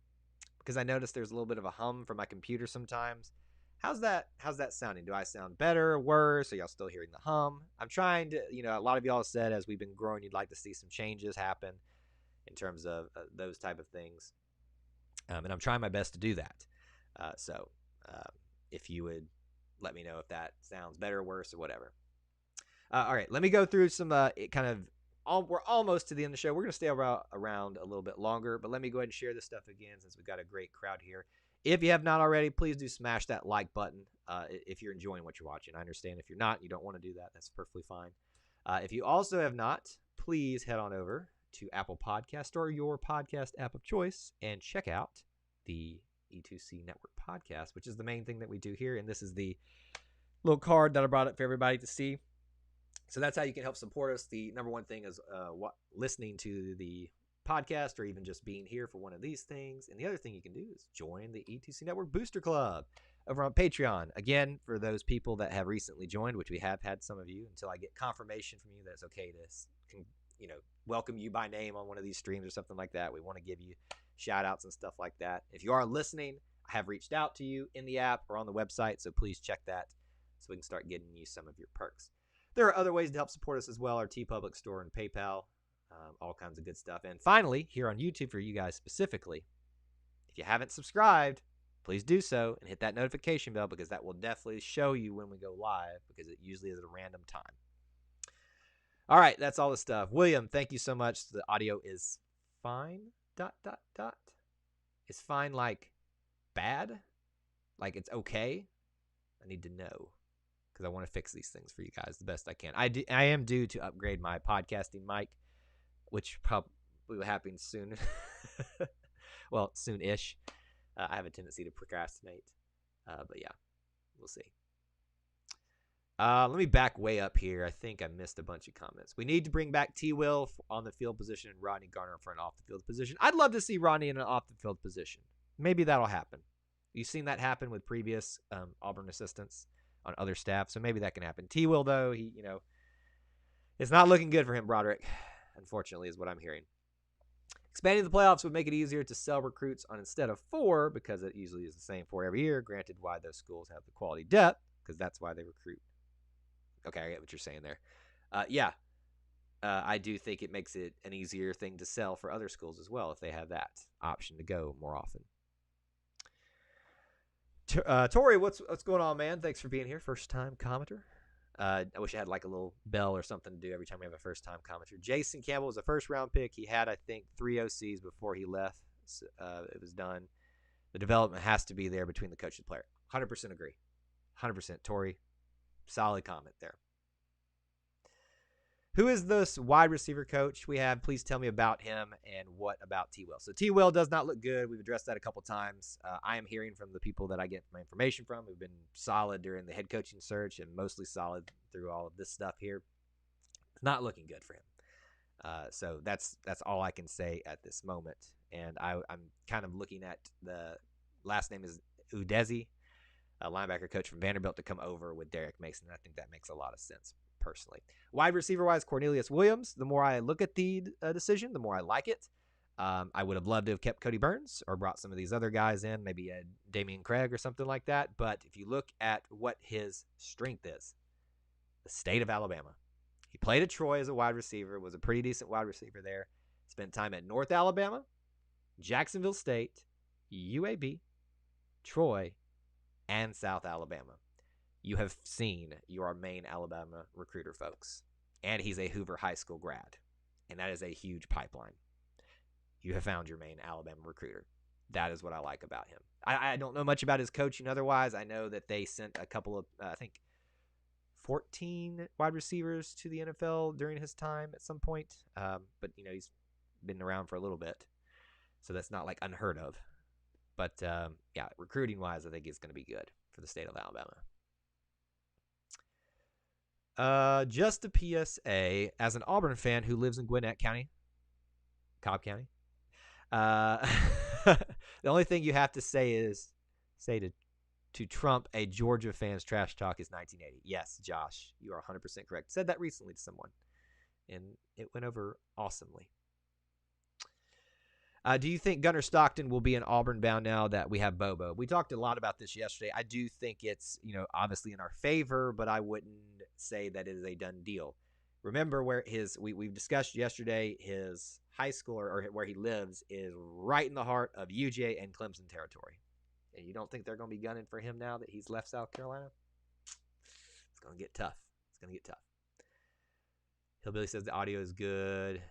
because I noticed there's a little bit of a hum from my computer sometimes. How's that sounding? Do I sound better or worse? Are y'all still hearing the hum? I'm trying to, a lot of y'all said as we've been growing, you'd like to see some changes happen in terms of those type of things. And I'm trying my best to do that. So if you would let me know if that sounds better or worse or whatever. All right, let me go through some we're almost to the end of the show. We're going to stay around a little bit longer, but let me go ahead and share this stuff again since we've got a great crowd here. If you have not already, please do smash that like button if you're enjoying what you're watching. I understand if you're not, you don't want to do that. That's perfectly fine. If you also have not, please head on over to Apple Podcast or your podcast app of choice and check out the E2C Network podcast, which is the main thing that we do here. And this is the little card that I brought up for everybody to see. So that's how you can help support us. The number one thing is listening to the podcast or even just being here for one of these things. And the other thing you can do is join the E2C Network Booster Club over on Patreon. Again, for those people that have recently joined, which we have had some of you, until I get confirmation from you that it's okay to welcome you by name on one of these streams or something like that. We want to give you shout outs and stuff like that. If you are listening, have reached out to you in the app or on the website, so please check that so we can start getting you some of your perks. There are other ways to help support us as well, our TeePublic store and PayPal, all kinds of good stuff. And finally, here on YouTube for you guys specifically, if you haven't subscribed, please do so and hit that notification bell, because that will definitely show you when we go live, because it usually is at a random time. All right, that's all the stuff. William, thank you so much. The audio is fine, ... Is fine like bad? Like it's okay? I need to know, because I want to fix these things for you guys the best I can. I am due to upgrade my podcasting mic, which probably will happen soon. Well, soon-ish. I have a tendency to procrastinate. But yeah, we'll see. Let me back way up here. I think I missed a bunch of comments. We need to bring back T-Will on the field position and Rodney Garner for an off-the-field position. I'd love to see Rodney in an off-the-field position. Maybe that'll happen. You've seen that happen with previous Auburn assistants on other staff, so maybe that can happen. T-Will, though, it's not looking good for him, Broderick, unfortunately, is what I'm hearing. Expanding the playoffs would make it easier to sell recruits on instead of 4, because it usually is the same 4 every year. Granted, why those schools have the quality depth, because that's why they recruit. Okay, I get what you're saying there. I do think it makes it an easier thing to sell for other schools as well if they have that option to go more often. Tori, what's going on, man? Thanks for being here. First-time commenter. I wish I had like a little bell or something to do every time we have a first-time commenter. Jason Campbell was a first-round pick. He had, I think, 3 OCs before he left. It was done. The development has to be there between the coach and the player. 100% agree. 100%. Tori, solid comment there. Who is this wide receiver coach we have? Please tell me about him, and what about T-Will. So T-Will does not look good. We've addressed that a couple times. I am hearing from the people that I get my information from who've been solid during the head coaching search and mostly solid through all of this stuff here. It's not looking good for him. So that's all I can say at this moment. And I'm kind of looking at the last name is Udeze, a linebacker coach from Vanderbilt, to come over with Derek Mason. I think that makes a lot of sense personally. Wide receiver-wise, Cornelius Williams. The more I look at the decision, the more I like it. I would have loved to have kept Cody Burns or brought some of these other guys in, maybe Damian Craig or something like that. But if you look at what his strength is, the state of Alabama. He played at Troy as a wide receiver, was a pretty decent wide receiver there. Spent time at North Alabama, Jacksonville State, UAB, Troy, and South Alabama. You have seen your main Alabama recruiter, folks. And he's a Hoover High School grad. And that is a huge pipeline. You have found your main Alabama recruiter. That is what I like about him. I don't know much about his coaching otherwise. I know that they sent a couple of, I think, 14 wide receivers to the NFL during his time at some point. But, he's been around for a little bit. So that's not, like, unheard of. But, yeah, recruiting-wise, I think it's going to be good for the state of Alabama. Just a PSA, as an Auburn fan who lives in Gwinnett County, Cobb County, the only thing you have to say to trump a Georgia fan's trash talk is 1980. Yes, Josh, you are 100% correct. Said that recently to someone, and it went over awesomely. Do you think Gunnar Stockton will be in Auburn bound now that we have Bobo? We talked a lot about this yesterday. I do think it's, obviously in our favor, but I wouldn't say that it is a done deal. Remember where we've discussed yesterday, his high school or where he lives is right in the heart of UGA and Clemson territory. And you don't think they're going to be gunning for him now that he's left South Carolina? It's going to get tough. Hillbilly says the audio is good.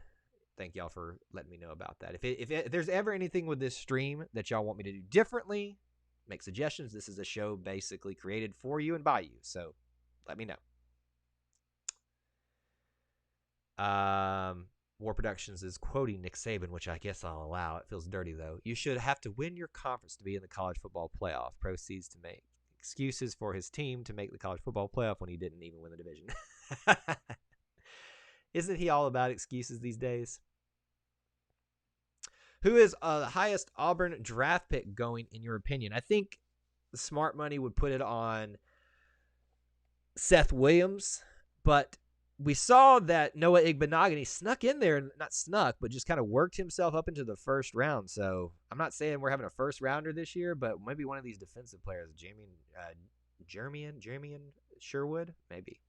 Thank y'all for letting me know about that. If there's ever anything with this stream that y'all want me to do differently, make suggestions. This is a show basically created for you and by you, so let me know. War Productions is quoting Nick Saban, which I guess I'll allow. It feels dirty, though. You should have to win your conference to be in the college football playoff. Proceeds to make excuses for his team to make the college football playoff when he didn't even win the division. Isn't he all about excuses these days? Who is the highest Auburn draft pick going, in your opinion? I think the smart money would put it on Seth Williams, but we saw that Noah Igbenogany snuck in there, not snuck, but just kind of worked himself up into the first round. So I'm not saying we're having a first rounder this year, but maybe one of these defensive players, Jeremian Sherwood, maybe.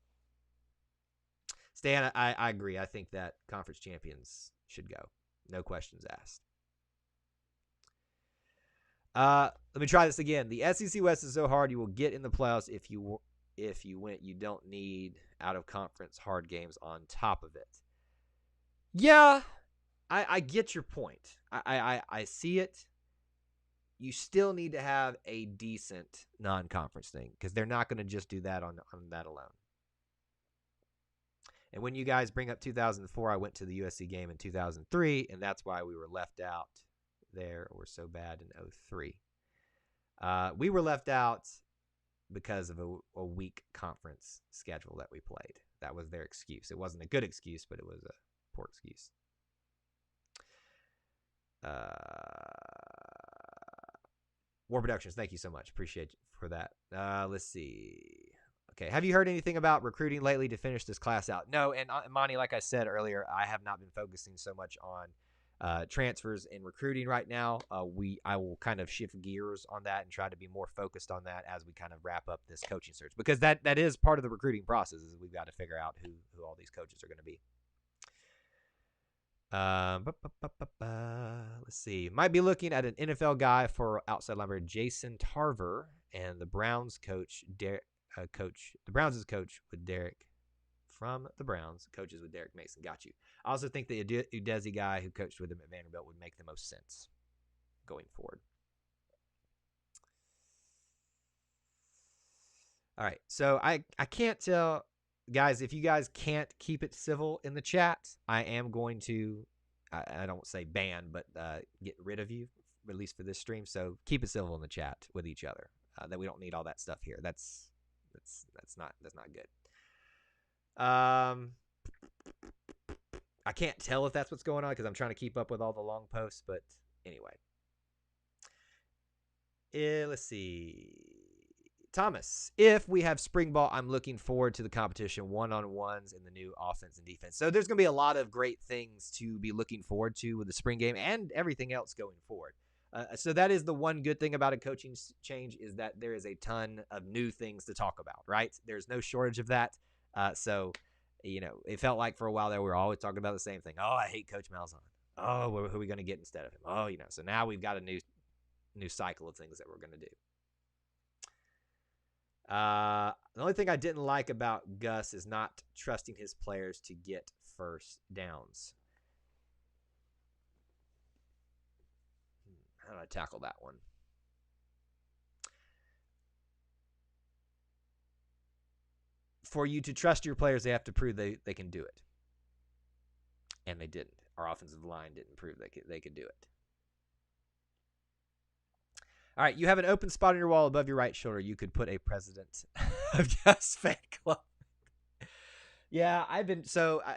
Stan, I agree. I think that conference champions should go. No questions asked. Let me try this again. The SEC West is so hard you will get in the playoffs if you win. You don't need out of conference hard games on top of it. Yeah, I get your point. I see it. You still need to have a decent non-conference thing because they're not going to just do that on that alone. And when you guys bring up 2004, I went to the USC game in 2003, and that's why we were left out there. We're so bad in 03. We were left out because of a weak conference schedule that we played. That was their excuse. It wasn't a good excuse, but it was a poor excuse. War Productions, thank you so much. Appreciate you for that. Let's see. Okay, have you heard anything about recruiting lately to finish this class out? No, and Monty, like I said earlier, I have not been focusing so much on transfers and recruiting right now. I will kind of shift gears on that and try to be more focused on that as we kind of wrap up this coaching search, because that is part of the recruiting process. Is we've got to figure out who all these coaches are going to be. Let's see. Might be looking at an NFL guy for outside linebacker Jason Tarver, and the Browns coach the Browns' coach with Derek from the Browns coaches with Derek Mason. Got you. I also think the Udezi guy who coached with him at Vanderbilt would make the most sense going forward. All right, so I can't tell, guys, if you guys can't keep it civil in the chat, I am going to, I don't say ban, but get rid of you, at least for this stream. So keep it civil in the chat with each other. That we don't need all that stuff here. That's not good. I can't tell if that's what's going on because I'm trying to keep up with all the long posts. But anyway, let's see. Thomas, if we have spring ball, I'm looking forward to the competition, one-on-ones in the new offense and defense. So there's going to be a lot of great things to be looking forward to with the spring game and everything else going forward. So that is the one good thing about a coaching change, is that there is a ton of new things to talk about, right? There's no shortage of that. So, it felt like for a while there we were always talking about the same thing. Oh, I hate Coach Malzahn. Oh, who are we going to get instead of him? Oh, so now we've got a new cycle of things that we're going to do. The only thing I didn't like about Gus is not trusting his players to get first downs. How do I tackle that one? For you to trust your players, they have to prove they can do it. And they didn't. Our offensive line didn't prove they could do it. All right, you have an open spot on your wall above your right shoulder. You could put a president of Gus fan club. Yeah,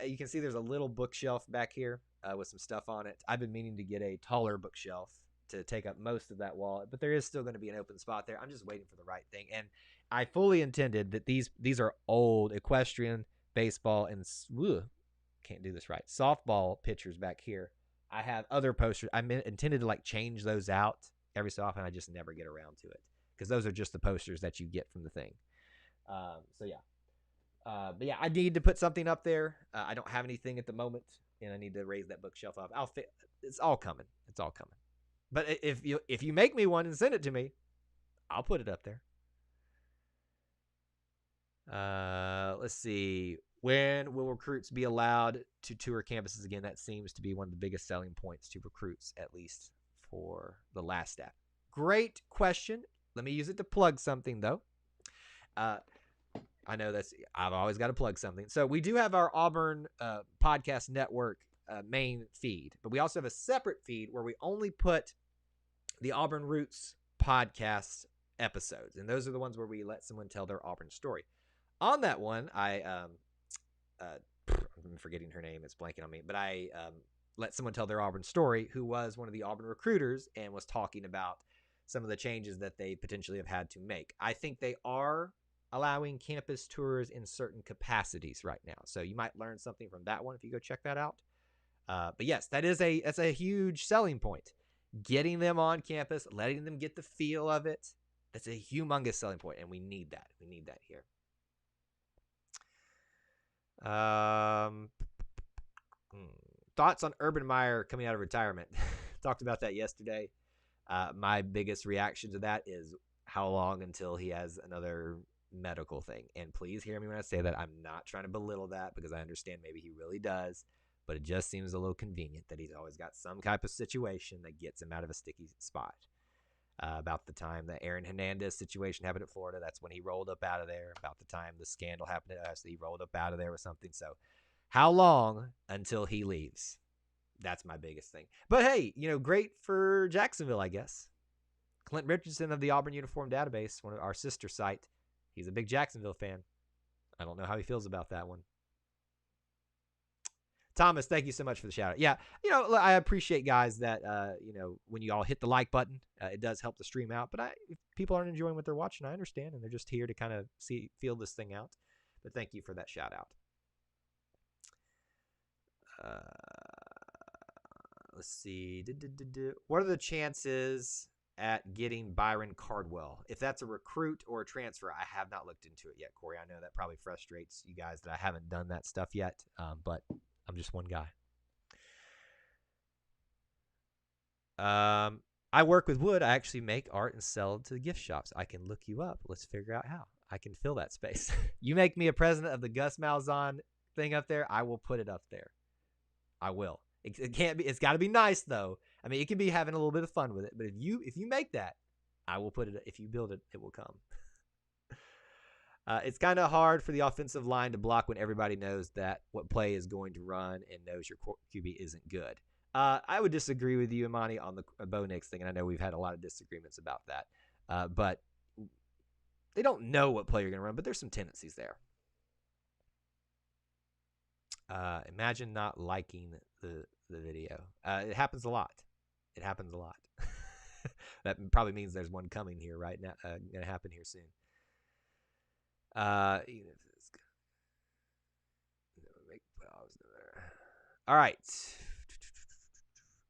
you can see there's a little bookshelf back here with some stuff on it. I've been meaning to get a taller bookshelf to take up most of that wall, but there is still going to be an open spot there. I'm just waiting for the right thing. And I fully intended that these are old equestrian, baseball, and can't do this right, softball pictures back here. I have other posters. I intended to change those out every so often. I just never get around to it because those are just the posters that you get from the thing. So yeah. But yeah, I need to put something up there. I don't have anything at the moment, and I need to raise that bookshelf up. It's all coming. It's all coming. But if you make me one and send it to me, I'll put it up there. Let's see. When will recruits be allowed to tour campuses again? That seems to be one of the biggest selling points to recruits, at least for the last step. Great question. Let me use it to plug something, though. I know I've always got to plug something. So we do have our Auburn Podcast Network main feed, but we also have a separate feed where we only put the Auburn Roots podcast episodes, and those are the ones where we let someone tell their Auburn story. On that one, I'm forgetting her name; it's blanking on me. But I let someone tell their Auburn story, who was one of the Auburn recruiters, and was talking about some of the changes that they potentially have had to make. I think they are allowing campus tours in certain capacities right now. So you might learn something from that one if you go check that out. But yes, that's a huge selling point. Getting them on campus, letting them get the feel of it. That's a humongous selling point, and we need that. We need that here. Thoughts on Urban Meyer coming out of retirement? Talked about that yesterday. My biggest reaction to that is how long until he has another medical thing. And please hear me when I say that. I'm not trying to belittle that because I understand maybe he really does. But it just seems a little convenient that he's always got some type of situation that gets him out of a sticky spot. About the time the Aaron Hernandez situation happened at Florida, that's when he rolled up out of there. About the time the scandal happened to us, he rolled up out of there with something. So how long until he leaves? That's my biggest thing. But hey, great for Jacksonville, I guess. Clint Richardson of the Auburn Uniform Database, one of our sister site, he's a big Jacksonville fan. I don't know how he feels about that one. Thomas, thank you so much for the shout out. Yeah, I appreciate guys that, when you all hit the like button, it does help the stream out. But if people aren't enjoying what they're watching, I understand, and they're just here to kind of feel this thing out. But thank you for that shout out. Let's see. What are the chances at getting Byron Cardwell? If that's a recruit or a transfer, I have not looked into it yet, Corey. I know that probably frustrates you guys that I haven't done that stuff yet, but I'm just one guy. I work with wood. I actually make art and sell it to the gift shops. I can look you up. Let's figure out how. I can fill that space. You make me a president of the Gus Malzahn thing up there, I will put it up there. I will. It can't be. It's got to be nice though. I mean, it can be having a little bit of fun with it. But if you make that, I will put it. If you build it, it will come. It's kind of hard for the offensive line to block when everybody knows that what play is going to run and knows your QB isn't good. I would disagree with you, Imani, on the Bo Nix thing, and I know we've had a lot of disagreements about that. But they don't know what play you're going to run, but there's some tendencies there. Imagine not liking the video. It happens a lot. It happens a lot. That probably means there's one coming here right now. Going to happen here soon. All right.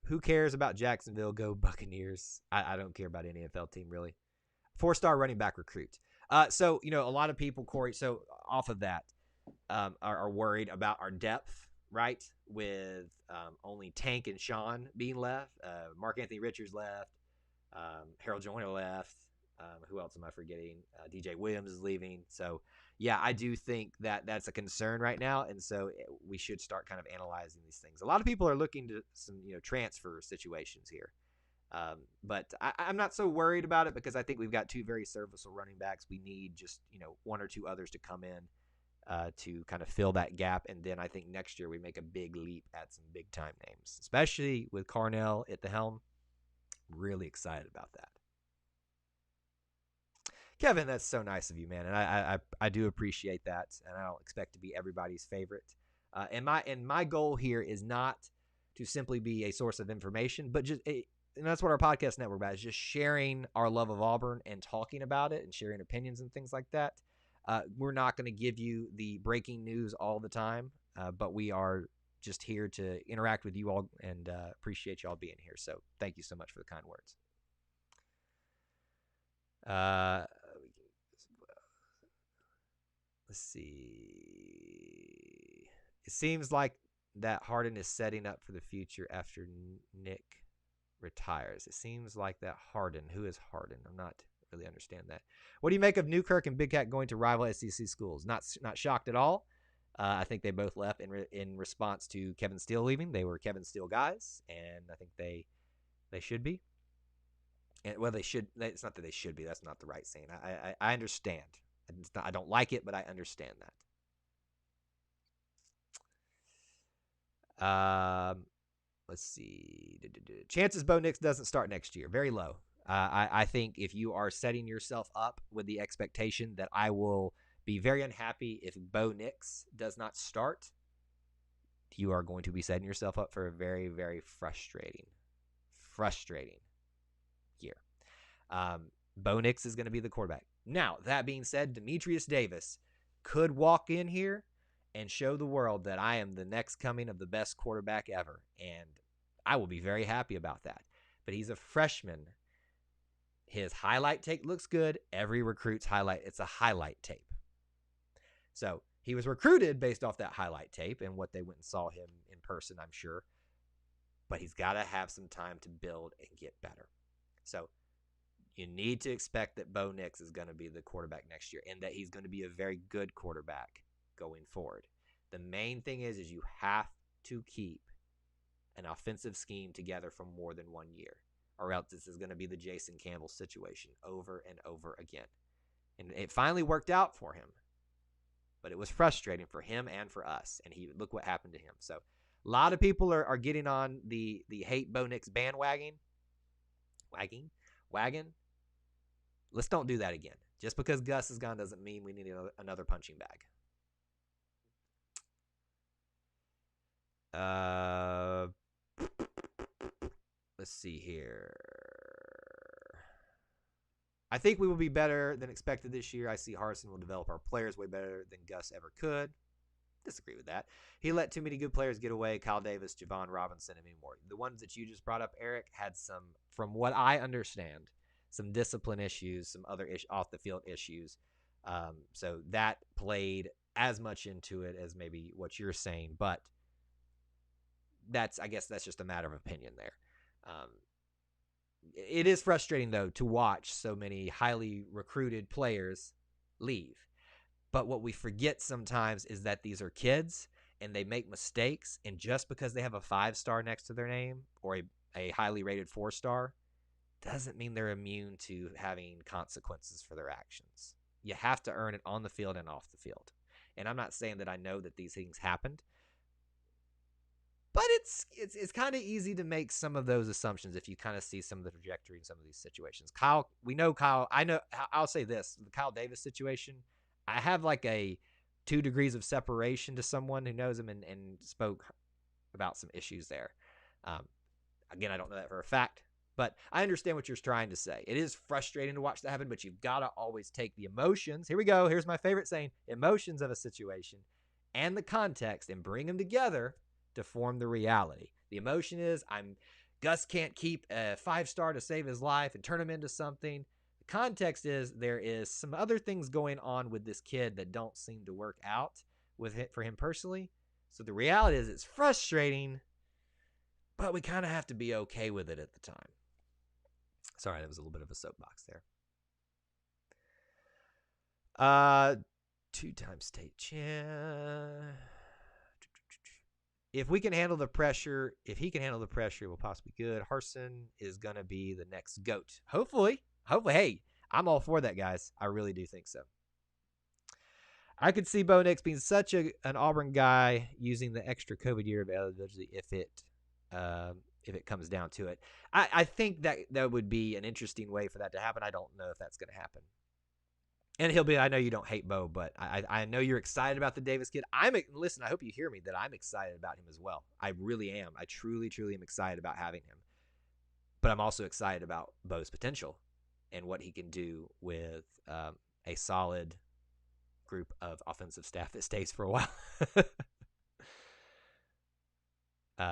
Who cares about Jacksonville? Go Buccaneers. I don't care about any NFL team, really. 4-star running back recruit. So, a lot of people, Corey, so off of that, are worried about our depth, right? With only Tank and Sean being left. Mark Anthony Richards left. Harold Joyner left. Who else am I forgetting? DJ Williams is leaving. So, yeah, I do think that that's a concern right now. And so we should start kind of analyzing these things. A lot of people are looking to some, transfer situations here. But I'm not so worried about it because I think we've got two very serviceable running backs. We need just, one or two others to come in to kind of fill that gap. And then I think next year we make a big leap at some big time names, especially with Carnell at the helm. Really excited about that. Kevin, that's so nice of you, man. And I do appreciate that. And I don't expect to be everybody's favorite. And my goal here is not to simply be a source of information, but and that's what our podcast network about is just sharing our love of Auburn and talking about it and sharing opinions and things like that. We're not going to give you the breaking news all the time, but we are just here to interact with you all and appreciate y'all being here. So thank you so much for the kind words. Let's see. It seems like that Harden is setting up for the future after Nick retires. It seems like that Harden. Who is Harden? I'm not really understand that. What do you make of Newkirk and Big Cat going to rival SEC schools? Not shocked at all. I think they both left in response to Kevin Steele leaving. They were Kevin Steele guys, and I think they should be. And well, they should. It's not that they should be. That's not the right saying. I understand. I don't like it, but I understand that. Let's see. Chances Bo Nix doesn't start next year. Very low. I think if you are setting yourself up with the expectation that I will be very unhappy if Bo Nix does not start, you are going to be setting yourself up for a very, very frustrating year. Bo Nix is going to be the quarterback. Now, that being said, Demetrius Davis could walk in here and show the world that I am the next coming of the best quarterback ever. And I will be very happy about that. But he's a freshman. His highlight tape looks good. Every recruit's highlight, it's a highlight tape. So he was recruited based off that highlight tape and what they went and saw him in person, I'm sure. But he's got to have some time to build and get better. So you need to expect that Bo Nix is going to be the quarterback next year and that he's going to be a very good quarterback going forward. The main thing is you have to keep an offensive scheme together for more than 1 year, or else this is going to be the Jason Campbell situation over and over again. And it finally worked out for him, but it was frustrating for him and for us. And look what happened to him. So a lot of people are getting on the hate Bo Nix bandwagon. Wagon. Let's don't do that again. Just because Gus is gone doesn't mean we need another punching bag. Let's see here. I think we will be better than expected this year. I see Harsin will develop our players way better than Gus ever could. Disagree with that. He let too many good players get away. Kyle Davis, Javon Robinson, and many more. The ones that you just brought up, Eric, had some, from what I understand, some discipline issues, some other off the field issues. So that played as much into it as maybe what you're saying, but I guess that's just a matter of opinion there. It is frustrating though to watch so many highly recruited players leave. But what we forget sometimes is that these are kids and they make mistakes, and just because they have a 5-star next to their name or a highly rated 4-star doesn't mean they're immune to having consequences for their actions. You have to earn it on the field and off the field. And I'm not saying that I know that these things happened, but it's kind of easy to make some of those assumptions if you kind of see some of the trajectory in some of these situations. Kyle, I'll say this, the Kyle Davis situation, I have like a 2 degrees of separation to someone who knows him and spoke about some issues there. Again, I don't know that for a fact, but I understand what you're trying to say. It is frustrating to watch that happen, but you've got to always take the emotions. Here we go. Here's my favorite saying, emotions of a situation and the context and bring them together to form the reality. The emotion is Gus can't keep a 5-star to save his life and turn him into something. The context is there is some other things going on with this kid that don't seem to work out with it for him personally. So the reality is it's frustrating, but we kind of have to be okay with it at the time. Sorry, that was a little bit of a soapbox there. 2-time state champ. If he can handle the pressure, it will possibly be good. Harsin is going to be the next GOAT. Hopefully. Hey, I'm all for that, guys. I really do think so. I could see Bo Nix being such an Auburn guy using the extra COVID year of eligibility if it comes down to it. I think that would be an interesting way for that to happen. I don't know if that's going to happen. And I know you don't hate Bo, but I know you're excited about the Davis kid. Listen, I hope you hear me that I'm excited about him as well. I really am. I truly, truly am excited about having him. But I'm also excited about Bo's potential and what he can do with a solid group of offensive staff that stays for a while.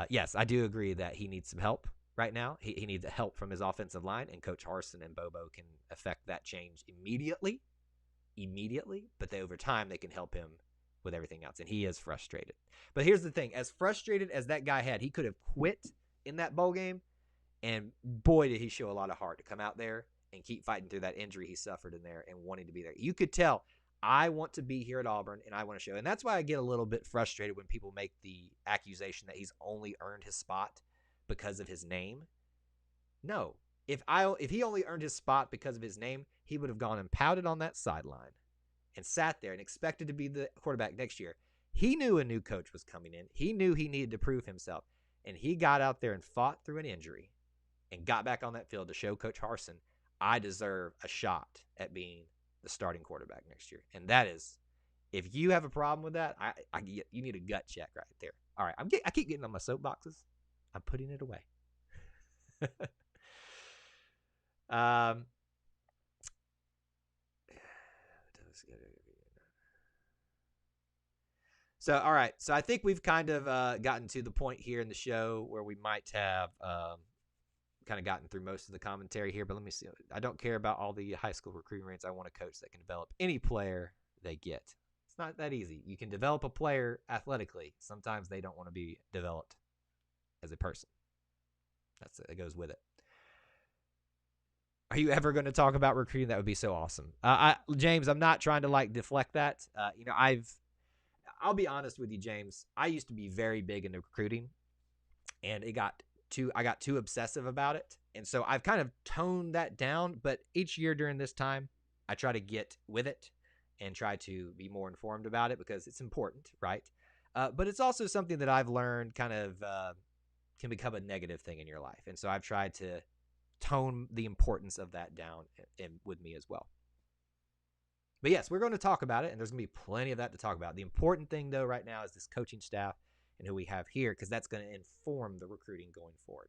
Yes, I do agree that he needs some help right now. He needs help from his offensive line, and Coach Harsin and Bobo can affect that change immediately, but over time they can help him with everything else, and he is frustrated. But here's the thing, as frustrated as that guy he could have quit in that bowl game, and boy did he show a lot of heart to come out there and keep fighting through that injury he suffered in there and wanting to be there. You could tell, I want to be here at Auburn, and I want to show. And that's why I get a little bit frustrated when people make the accusation that he's only earned his spot because of his name. No. If he only earned his spot because of his name, he would have gone and pouted on that sideline and sat there and expected to be the quarterback next year. He knew a new coach was coming in. He knew he needed to prove himself. And he got out there and fought through an injury and got back on that field to show Coach Harsin, I deserve a shot at being the starting quarterback next year. And that is, if you have a problem with that, you need a gut check right there. All right, I keep getting on my soapboxes. I'm putting it away. So, all right. So I think we've kind of gotten to the point here in the show where we might have kind of gotten through most of the commentary here. But let me see. I don't care about all the high school recruiting rates. I want a coach that can develop any player they get. It's not that easy. You can develop a player athletically. Sometimes they don't want to be developed as a person. It goes with it. Are you ever going to talk about recruiting? That would be so awesome. James, I'm not trying to like deflect that. I'll be honest with you, James. I used to be very big into recruiting, and I got too obsessive about it. And so I've kind of toned that down, but each year during this time, I try to get with it and try to be more informed about it because it's important, right? But it's also something that I've learned kind of can become a negative thing in your life. And so I've tried to tone the importance of that down with me as well. But yes, we're going to talk about it, and there's going to be plenty of that to talk about. The important thing, though, right now is this coaching staff and who we have here, because that's going to inform the recruiting going forward.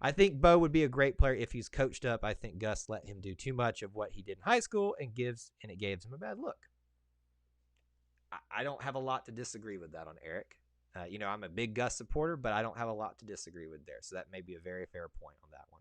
I think Bo would be a great player if he's coached up. I think Gus let him do too much of what he did in high school, and it gives him a bad look. I don't have a lot to disagree with that on Eric. I'm a big Gus supporter, but I don't have a lot to disagree with there. So that may be a very fair point on that one.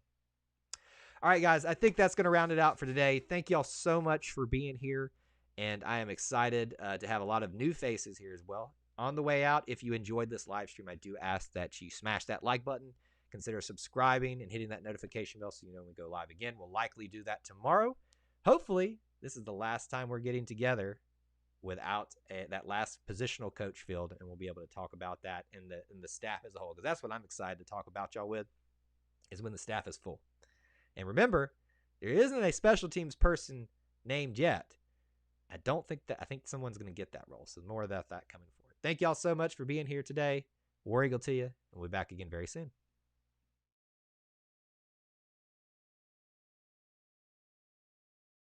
All right, guys, I think that's going to round it out for today. Thank you all so much for being here, and I am excited to have a lot of new faces here as well. On the way out, if you enjoyed this live stream, I do ask that you smash that like button, consider subscribing, and hitting that notification bell so you know when we go live again. We'll likely do that tomorrow. Hopefully, this is the last time we're getting together without that last positional coach field, and we'll be able to talk about that in the staff as a whole, because that's what I'm excited to talk about y'all with, is when the staff is full. And remember, there isn't a special teams person named yet. I think someone's going to get that role. So more of that coming forward. Thank y'all so much for being here today. War Eagle to you, and we'll be back again very soon.